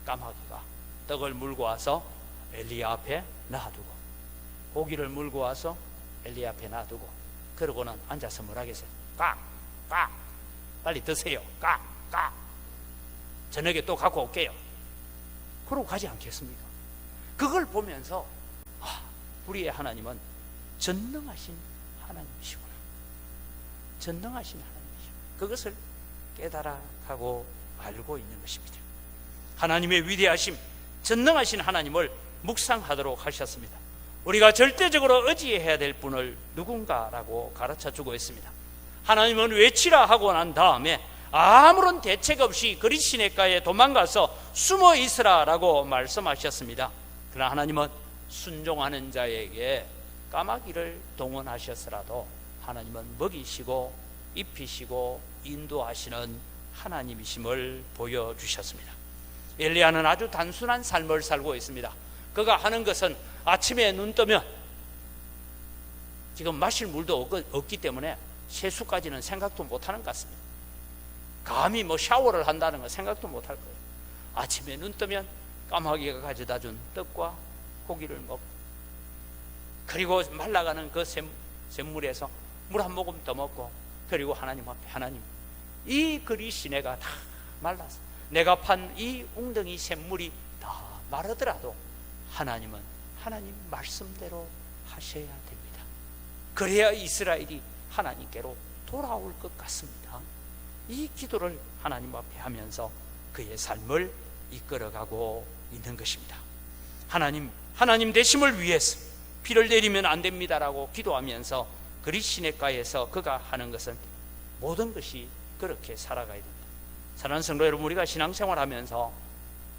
까마귀가 떡을 물고 와서 엘리야 앞에 놔두고, 고기를 물고 와서 엘리야 앞에 놔두고, 그러고는 앉아서 뭐라 하겠어요? 깍! 깍! 빨리 드세요. 깍! 깍! 저녁에 또 갖고 올게요. 그러고 가지 않겠습니까? 그걸 보면서 우리의 하나님은 전능하신 하나님이시구나, 전능하신 하나님이시구나, 그것을 깨달아가고 알고 있는 것입니다. 하나님의 위대하심, 전능하신 하나님을 묵상하도록 하셨습니다. 우리가 절대적으로 의지해야 될 분을 누군가라고 가르쳐주고 있습니다. 하나님은 외치라 하고 난 다음에 아무런 대책 없이 그리 시냇가에 도망가서 숨어 있으라라고 말씀하셨습니다. 그러나 하나님은 순종하는 자에게 까마귀를 동원하셨으라도 하나님은 먹이시고 입히시고 인도하시는 하나님이심을 보여주셨습니다. 엘리야는 아주 단순한 삶을 살고 있습니다. 그가 하는 것은 아침에 눈 뜨면 지금 마실 물도 없기 때문에 세수까지는 생각도 못하는 것 같습니다. 감히 샤워를 한다는 건 생각도 못할 거예요. 아침에 눈 뜨면 까마귀가 가져다 준 떡과 고기를 먹고, 그리고 말라가는 그 샘물에서 물 한 모금 더 먹고, 그리고 하나님 앞에, 하나님, 이 그리 시내가 다 말라서 내가 판 이 웅덩이 샘물이 다 마르더라도 하나님은 하나님 말씀대로 하셔야 됩니다. 그래야 이스라엘이 하나님께로 돌아올 것 같습니다. 이 기도를 하나님 앞에 하면서 그의 삶을 이끌어가고 있는 것입니다. 하나님 되심을 위해서 피를 내리면 안 됩니다라고 기도하면서 그리스 시내가에서 그가 하는 것은 모든 것이 그렇게 살아가야 됩니다. 사랑하는 성도 여러분, 우리가 신앙생활하면서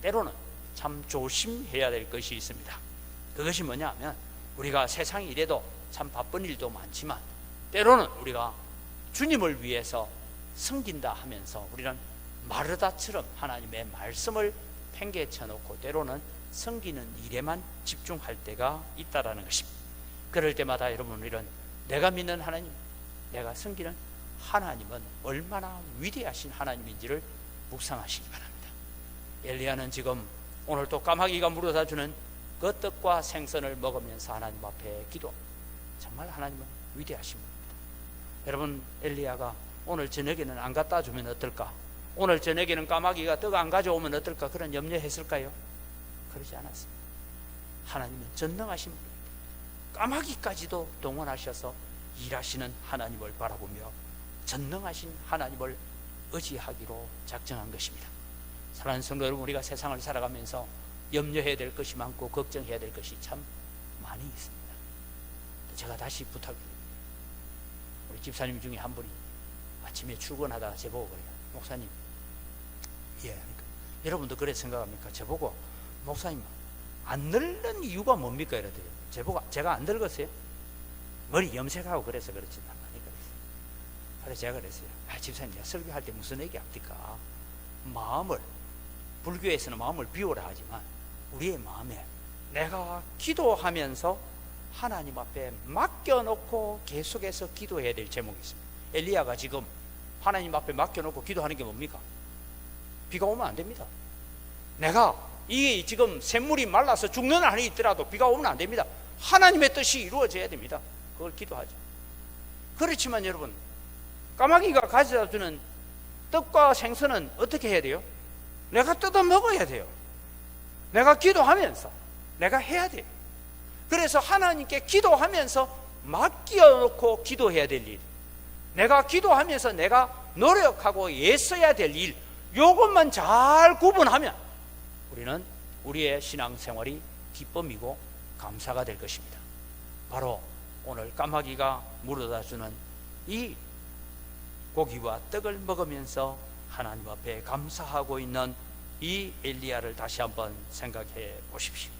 때로는 참 조심해야 될 것이 있습니다. 그것이 뭐냐 하면, 우리가 세상이 이래도 참 바쁜 일도 많지만 때로는 우리가 주님을 위해서 섬긴다 하면서 우리는 마르다처럼 하나님의 말씀을 팽개쳐 놓고 때로는 섬기는 일에만 집중할 때가 있다라는 것입니다. 그럴 때마다 여러분, 우리는 내가 믿는 하나님, 내가 섬기는 하나님은 얼마나 위대하신 하나님인지를 묵상하시기 바랍니다. 엘리야는 지금 오늘 또 까마귀가 물어다 주는 그 떡과 생선을 먹으면서 하나님 앞에 기도, 정말 하나님은 위대하신 분입니다. 여러분, 엘리야가 오늘 저녁에는 안 갖다 주면 어떨까? 오늘 저녁에는 까마귀가 떡 안 가져오면 어떨까? 그런 염려했을까요? 그러지 않았습니다. 하나님은 전능하신 분입니다. 까마귀까지도 동원하셔서 일하시는 하나님을 바라보며 전능하신 하나님을 의지하기로 작정한 것입니다. 사랑하는 성도 여러분, 우리가 세상을 살아가면서 염려해야 될 것이 많고 걱정해야 될 것이 참 많이 있습니다. 제가 다시 부탁드립니다. 우리 집사님 중에 한 분이 아침에 출근하다가 저보고 그래요. 목사님, 그러니까 여러분도 그래 생각합니까? 저보고, 목사님 안 늙는 이유가 뭡니까? 이러더래요. 제가 안 늙었어요? 머리 염색하고 그래서 그렇지 난 많이 그랬어요. 그래서 제가 그랬어요. 집사님, 내가 설교할 때 무슨 얘기합니까? 마음을, 불교에서는 마음을 비우라 하지만 우리의 마음에 내가 기도하면서 하나님 앞에 맡겨놓고 계속해서 기도해야 될 제목이 있습니다. 엘리야가 지금 하나님 앞에 맡겨놓고 기도하는 게 뭡니까? 비가 오면 안 됩니다. 내가 이 지금 샘물이 말라서 죽는 한이 있더라도 비가 오면 안 됩니다. 하나님의 뜻이 이루어져야 됩니다. 그걸 기도하죠. 그렇지만 여러분, 까마귀가 가져다 주는 떡과 생선은 어떻게 해야 돼요? 내가 뜯어 먹어야 돼요. 내가 기도하면서 내가 해야 돼요. 그래서 하나님께 기도하면서 맡겨놓고 기도해야 될 일, 내가 기도하면서 내가 노력하고 애써야 될 일, 이것만 잘 구분하면 우리는 우리의 신앙생활이 기쁨이고 감사가 될 것입니다. 바로 오늘 까마귀가 물어다 주는 이 고기와 떡을 먹으면서 하나님 앞에 감사하고 있는 이 엘리야를 다시 한번 생각해 보십시오.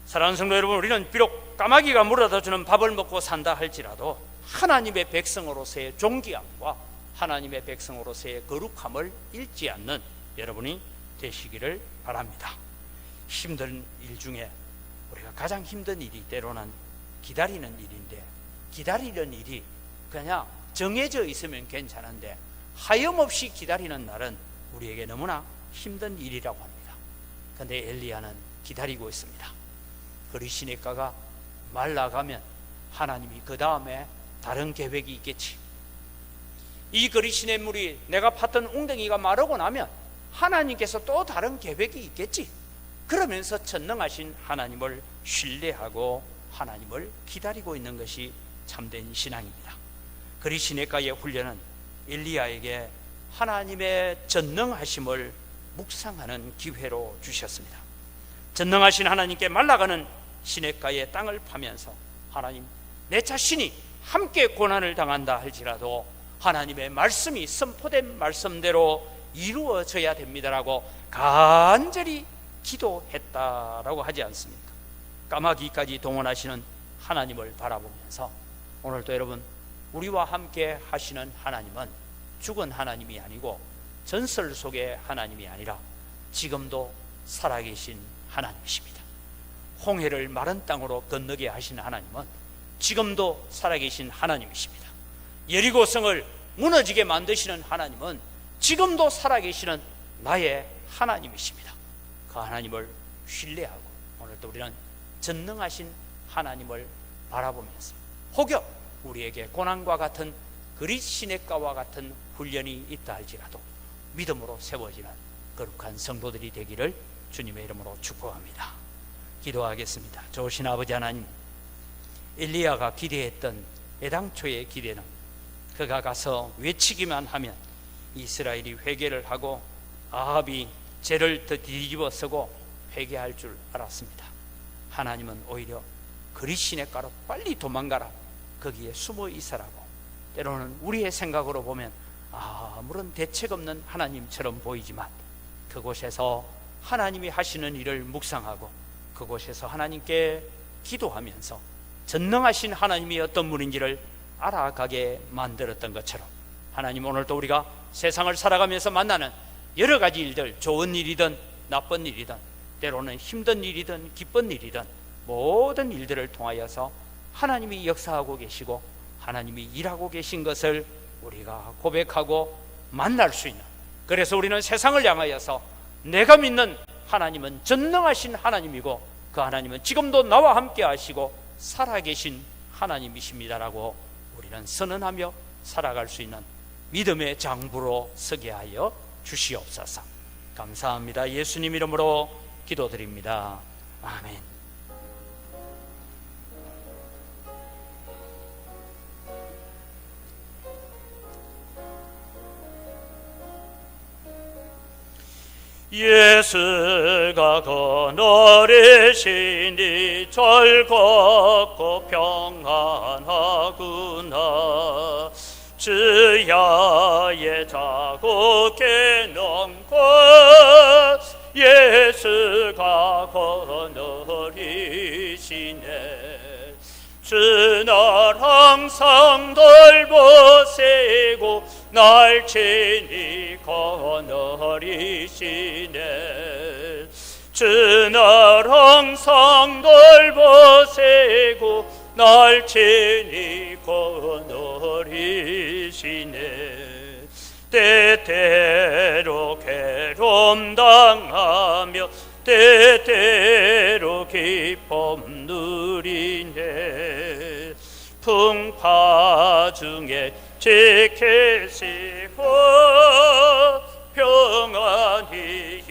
사랑하는 성도 여러분, 우리는 비록 까마귀가 물어다 주는 밥을 먹고 산다 할지라도 하나님의 백성으로서의 존귀함과 하나님의 백성으로서의 거룩함을 잃지 않는 여러분이 되시기를 바랍니다. 힘든 일 중에 우리가 가장 힘든 일이 때로는 기다리는 일인데, 기다리는 일이 그냥 정해져 있으면 괜찮은데 하염없이 기다리는 날은 우리에게 너무나 힘든 일이라고 합니다. 그런데 엘리야는 기다리고 있습니다. 그리스 시내가가 말라가면 하나님이 그 다음에 다른 계획이 있겠지. 이 그리스 시냇물이 내가 팠던 웅덩이가 마르고 나면 하나님께서 또 다른 계획이 있겠지. 그러면서 전능하신 하나님을 신뢰하고 하나님을 기다리고 있는 것이 참된 신앙입니다. 그리스 시내가의 훈련은 엘리야에게 하나님의 전능하심을 묵상하는 기회로 주셨습니다. 전능하신 하나님께 말라가는 시냇가의 땅을 파면서, 하나님, 내 자신이 함께 고난을 당한다 할지라도 하나님의 말씀이 선포된 말씀대로 이루어져야 됩니다라고 간절히 기도했다라고 하지 않습니까? 까마귀까지 동원하시는 하나님을 바라보면서 오늘도 여러분, 우리와 함께 하시는 하나님은 죽은 하나님이 아니고 전설 속의 하나님이 아니라 지금도 살아계신 하나님이십니다. 홍해를 마른 땅으로 건너게 하신 하나님은 지금도 살아계신 하나님이십니다. 여리고성을 무너지게 만드시는 하나님은 지금도 살아계시는 나의 하나님이십니다. 그 하나님을 신뢰하고 오늘도 우리는 전능하신 하나님을 바라보면서 혹여 우리에게 고난과 같은 그리스 시냇가와 같은 훈련이 있다 할지라도 믿음으로 세워지는 거룩한 성도들이 되기를 주님의 이름으로 축복합니다. 기도하겠습니다. 좋으신 아버지 하나님, 엘리야가 기대했던 애당초의 기대는 그가 가서 외치기만 하면 이스라엘이 회개를 하고 아합이 죄를 더 뒤집어 쓰고 회개할 줄 알았습니다. 하나님은 오히려 그리 시냇가로 빨리 도망가라, 거기에 숨어 있으라고. 때로는 우리의 생각으로 보면 아무런 대책 없는 하나님처럼 보이지만 그곳에서 하나님이 하시는 일을 묵상하고 그곳에서 하나님께 기도하면서 전능하신 하나님이 어떤 분인지를 알아가게 만들었던 것처럼, 하나님 오늘도 우리가 세상을 살아가면서 만나는 여러 가지 일들, 좋은 일이든 나쁜 일이든 때로는 힘든 일이든 기쁜 일이든 모든 일들을 통하여서 하나님이 역사하고 계시고 하나님이 일하고 계신 것을 우리가 고백하고 만날 수 있는, 그래서 우리는 세상을 향하여서 내가 믿는 하나님은 전능하신 하나님이고 그 하나님은 지금도 나와 함께 하시고 살아계신 하나님이십니다라고 우리는 선언하며 살아갈 수 있는 믿음의 장부로 서게 하여 주시옵소서. 감사합니다. 예수님 이름으로 기도드립니다. 아멘. 예수가 거느리시니 즐겁고 평안하구나. 주야의 자국에 넘고 예수가 거느리시네. 주 날 항상 돌보시고 날 친히 거느리시네. 주 날 항상 돌보시고 날 친히 거느리시네. 때때로 괴로움 당하며 때때로 기쁨 누리네. 풍파 중에 지키시고 평안히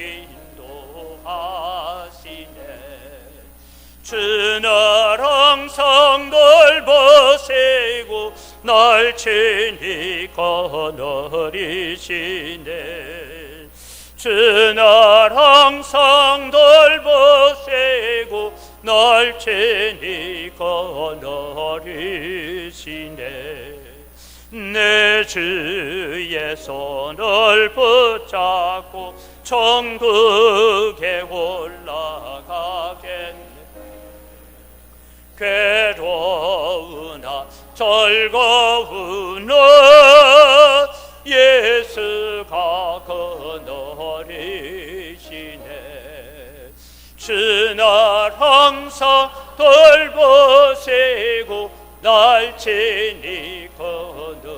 인도하시네. 주 날 항상 돌보시고 날 친히 거느리시네. 주 날 항상 돌보시고 날 친히 거느리시네. 내 주의 손을 붙잡고 천국에 올라가겠네. 괴로우나 즐거우나 예수가 거느리시네. 주 날 항상 돌보시고 날 친히 거느리시네.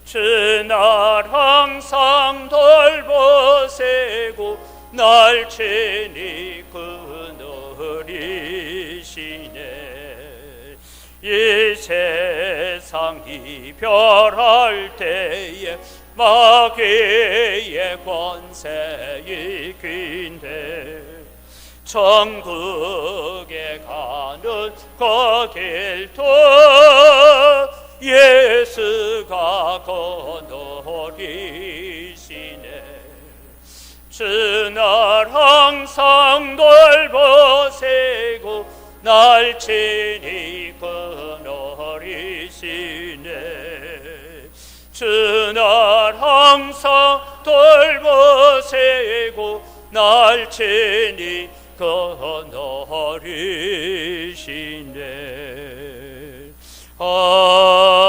주 날 항상 돌보시고 날 친히 거느리시네. 이 세상 이별할 때에 마귀의 권세 이긴데 천국에 가는 그 길도 예수가 거느리시네. 주 날 항상 돌보시고 날 친히 거느리시네. 주 날 항상 돌보시고 날 친히 거느리시네. 아멘.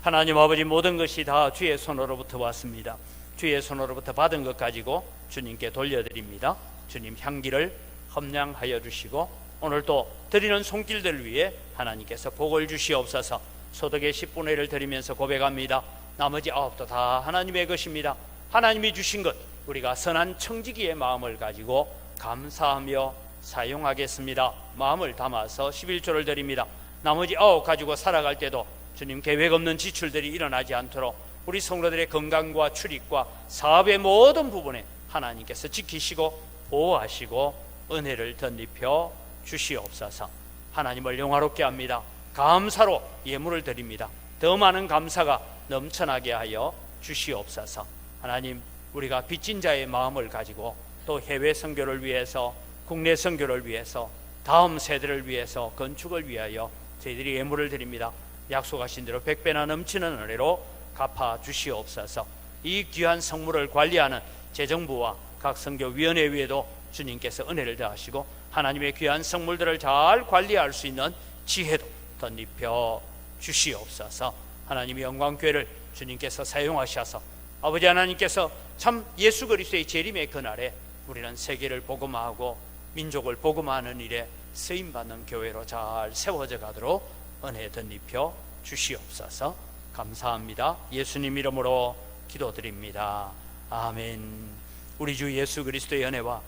하나님 아버지, 모든 것이 다 주의 손으로부터 왔습니다. 주의 손으로부터 받은 것 가지고 주님께 돌려드립니다. 주님 향기를 험량하여 주시고 오늘도 드리는 손길들 위해 하나님께서 복을 주시옵소서. 소득의 10분의 1을 드리면서 고백합니다. 나머지 9도 다 하나님의 것입니다. 하나님이 주신 것 우리가 선한 청지기의 마음을 가지고 감사하며 사용하겠습니다. 마음을 담아서 11조를 드립니다. 나머지 9 가지고 살아갈 때도 주님 계획 없는 지출들이 일어나지 않도록 우리 성도들의 건강과 출입과 사업의 모든 부분에 하나님께서 지키시고 보호하시고 은혜를 덧입혀 주시옵소서. 하나님을 영화롭게 합니다. 감사로 예물을 드립니다. 더 많은 감사가 넘쳐나게 하여 주시옵소서. 하나님, 우리가 빚진 자의 마음을 가지고 또 해외 선교를 위해서, 국내 선교를 위해서, 다음 세대를 위해서, 건축을 위하여 저희들이 예물을 드립니다. 약속하신 대로 100배나 넘치는 은혜로 갚아 주시옵소서. 이 귀한 성물을 관리하는 재정부와 각 선교위원회 위에도 주님께서 은혜를 더하시고 하나님의 귀한 성물들을 잘 관리할 수 있는 지혜도 덧입혀 주시옵소서. 하나님의 영광교회를 주님께서 사용하셔서 아버지 하나님께서 참 예수 그리스도의 재림의 그날에 우리는 세계를 복음화하고 민족을 복음화하는 일에 쓰임받는 교회로 잘 세워져 가도록 은혜 덧입혀 주시옵소서. 감사합니다. 예수님 이름으로 기도드립니다. 아멘. 우리 주 예수 그리스도의 은혜와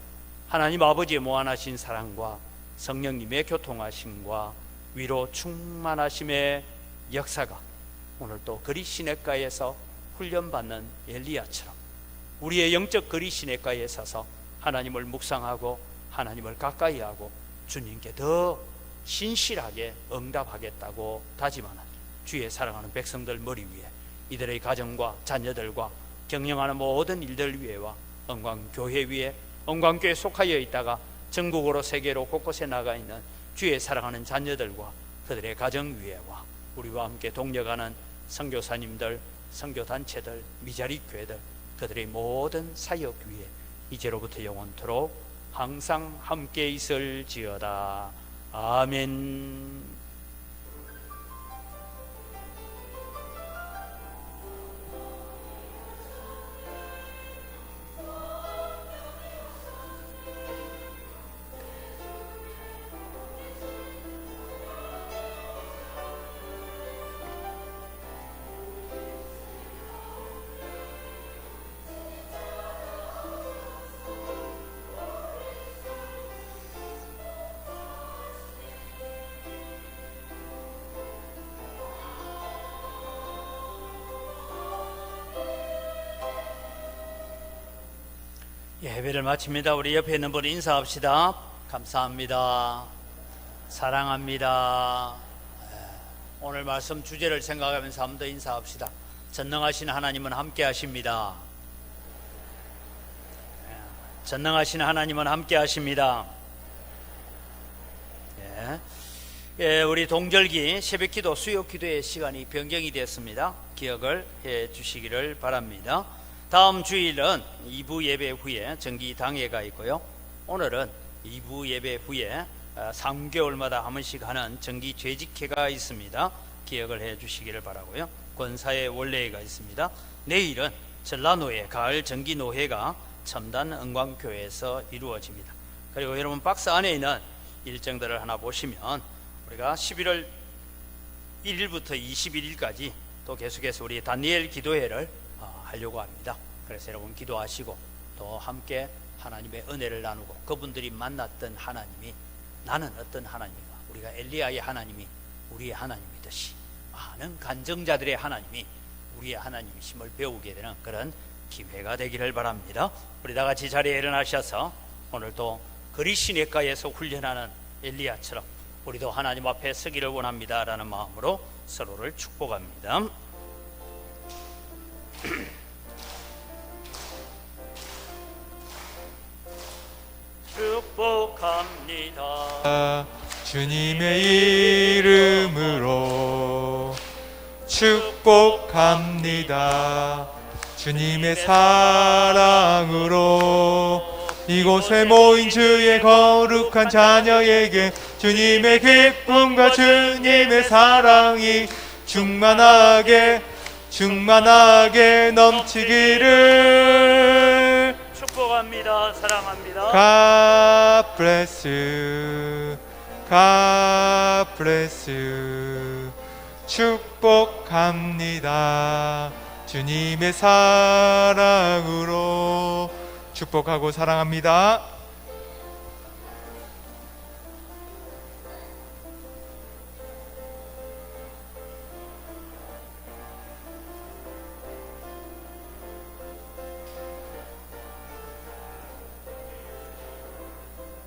하나님 아버지의 무한하신 사랑과 성령님의 교통하심과 위로 충만하심의 역사가 오늘 또 그리 시냇가에서 훈련받는 엘리야처럼 우리의 영적 그리 시냇가에 서서 하나님을 묵상하고 하나님을 가까이하고 주님께 더 신실하게 응답하겠다고 다짐하는 주의 사랑하는 백성들 머리 위에 이들의 가정과 자녀들과 경영하는 모든 일들 위에와 영광교회 위에 영광교회에 속하여 있다가 전국으로 세계로 곳곳에 나가 있는 주의 사랑하는 자녀들과 그들의 가정 위에와 우리와 함께 동력하는 선교사님들, 선교단체들, 미자리 교회들 그들의 모든 사역 위에 이제로부터 영원토록 항상 함께 있을지어다. 아멘. 예배를 마칩니다. 우리 옆에 있는 분 인사합시다. 감사합니다. 사랑합니다. 오늘 말씀 주제를 생각하면서 한 번 더 인사합시다. 전능하신 하나님은 함께 하십니다. 전능하신 하나님은 함께 하십니다. 우리 동절기 새벽기도 수요기도의 시간이 변경이 됐습니다. 기억을 해 주시기를 바랍니다. 다음 주일은 2부 예배 후에 정기당회가 있고요. 오늘은 2부 예배 후에 3개월마다 한 번씩 하는 정기죄직회가 있습니다. 기억을 해 주시기를 바라고요. 권사의 원례회가 있습니다. 내일은 전라노회 가을 정기노회가 첨단 은광교회에서 이루어집니다. 그리고 여러분 박스 안에 있는 일정들을 하나 보시면 우리가 11월 1일부터 21일까지 또 계속해서 우리 다니엘 기도회를 하려고 합니다. 그래서 여러분 기도하시고 또 함께 하나님의 은혜를 나누고 그분들이 만났던 하나님이 나는 어떤 하나님인가, 우리가 엘리야의 하나님이 우리의 하나님이듯이 많은 간증자들의 하나님이 우리의 하나님이심을 배우게 되는 그런 기회가 되기를 바랍니다. 우리 다 같이 자리에 일어나셔서 오늘 또 그리 시냇가에서 훈련하는 엘리야처럼 우리도 하나님 앞에 서기를 원합니다 라는 마음으로 서로를 축복합니다. 축복합니다. 주님의 이름으로 축복합니다. 주님의 사랑으로 이곳에 모인 주의 거룩한 자녀에게 주님의 기쁨과 주님의 사랑이 충만하게 넘치기를 축복합니다. 사랑합니다. God bless you. God bless you. 축복합니다. 주님의 사랑으로 축복하고 사랑합니다.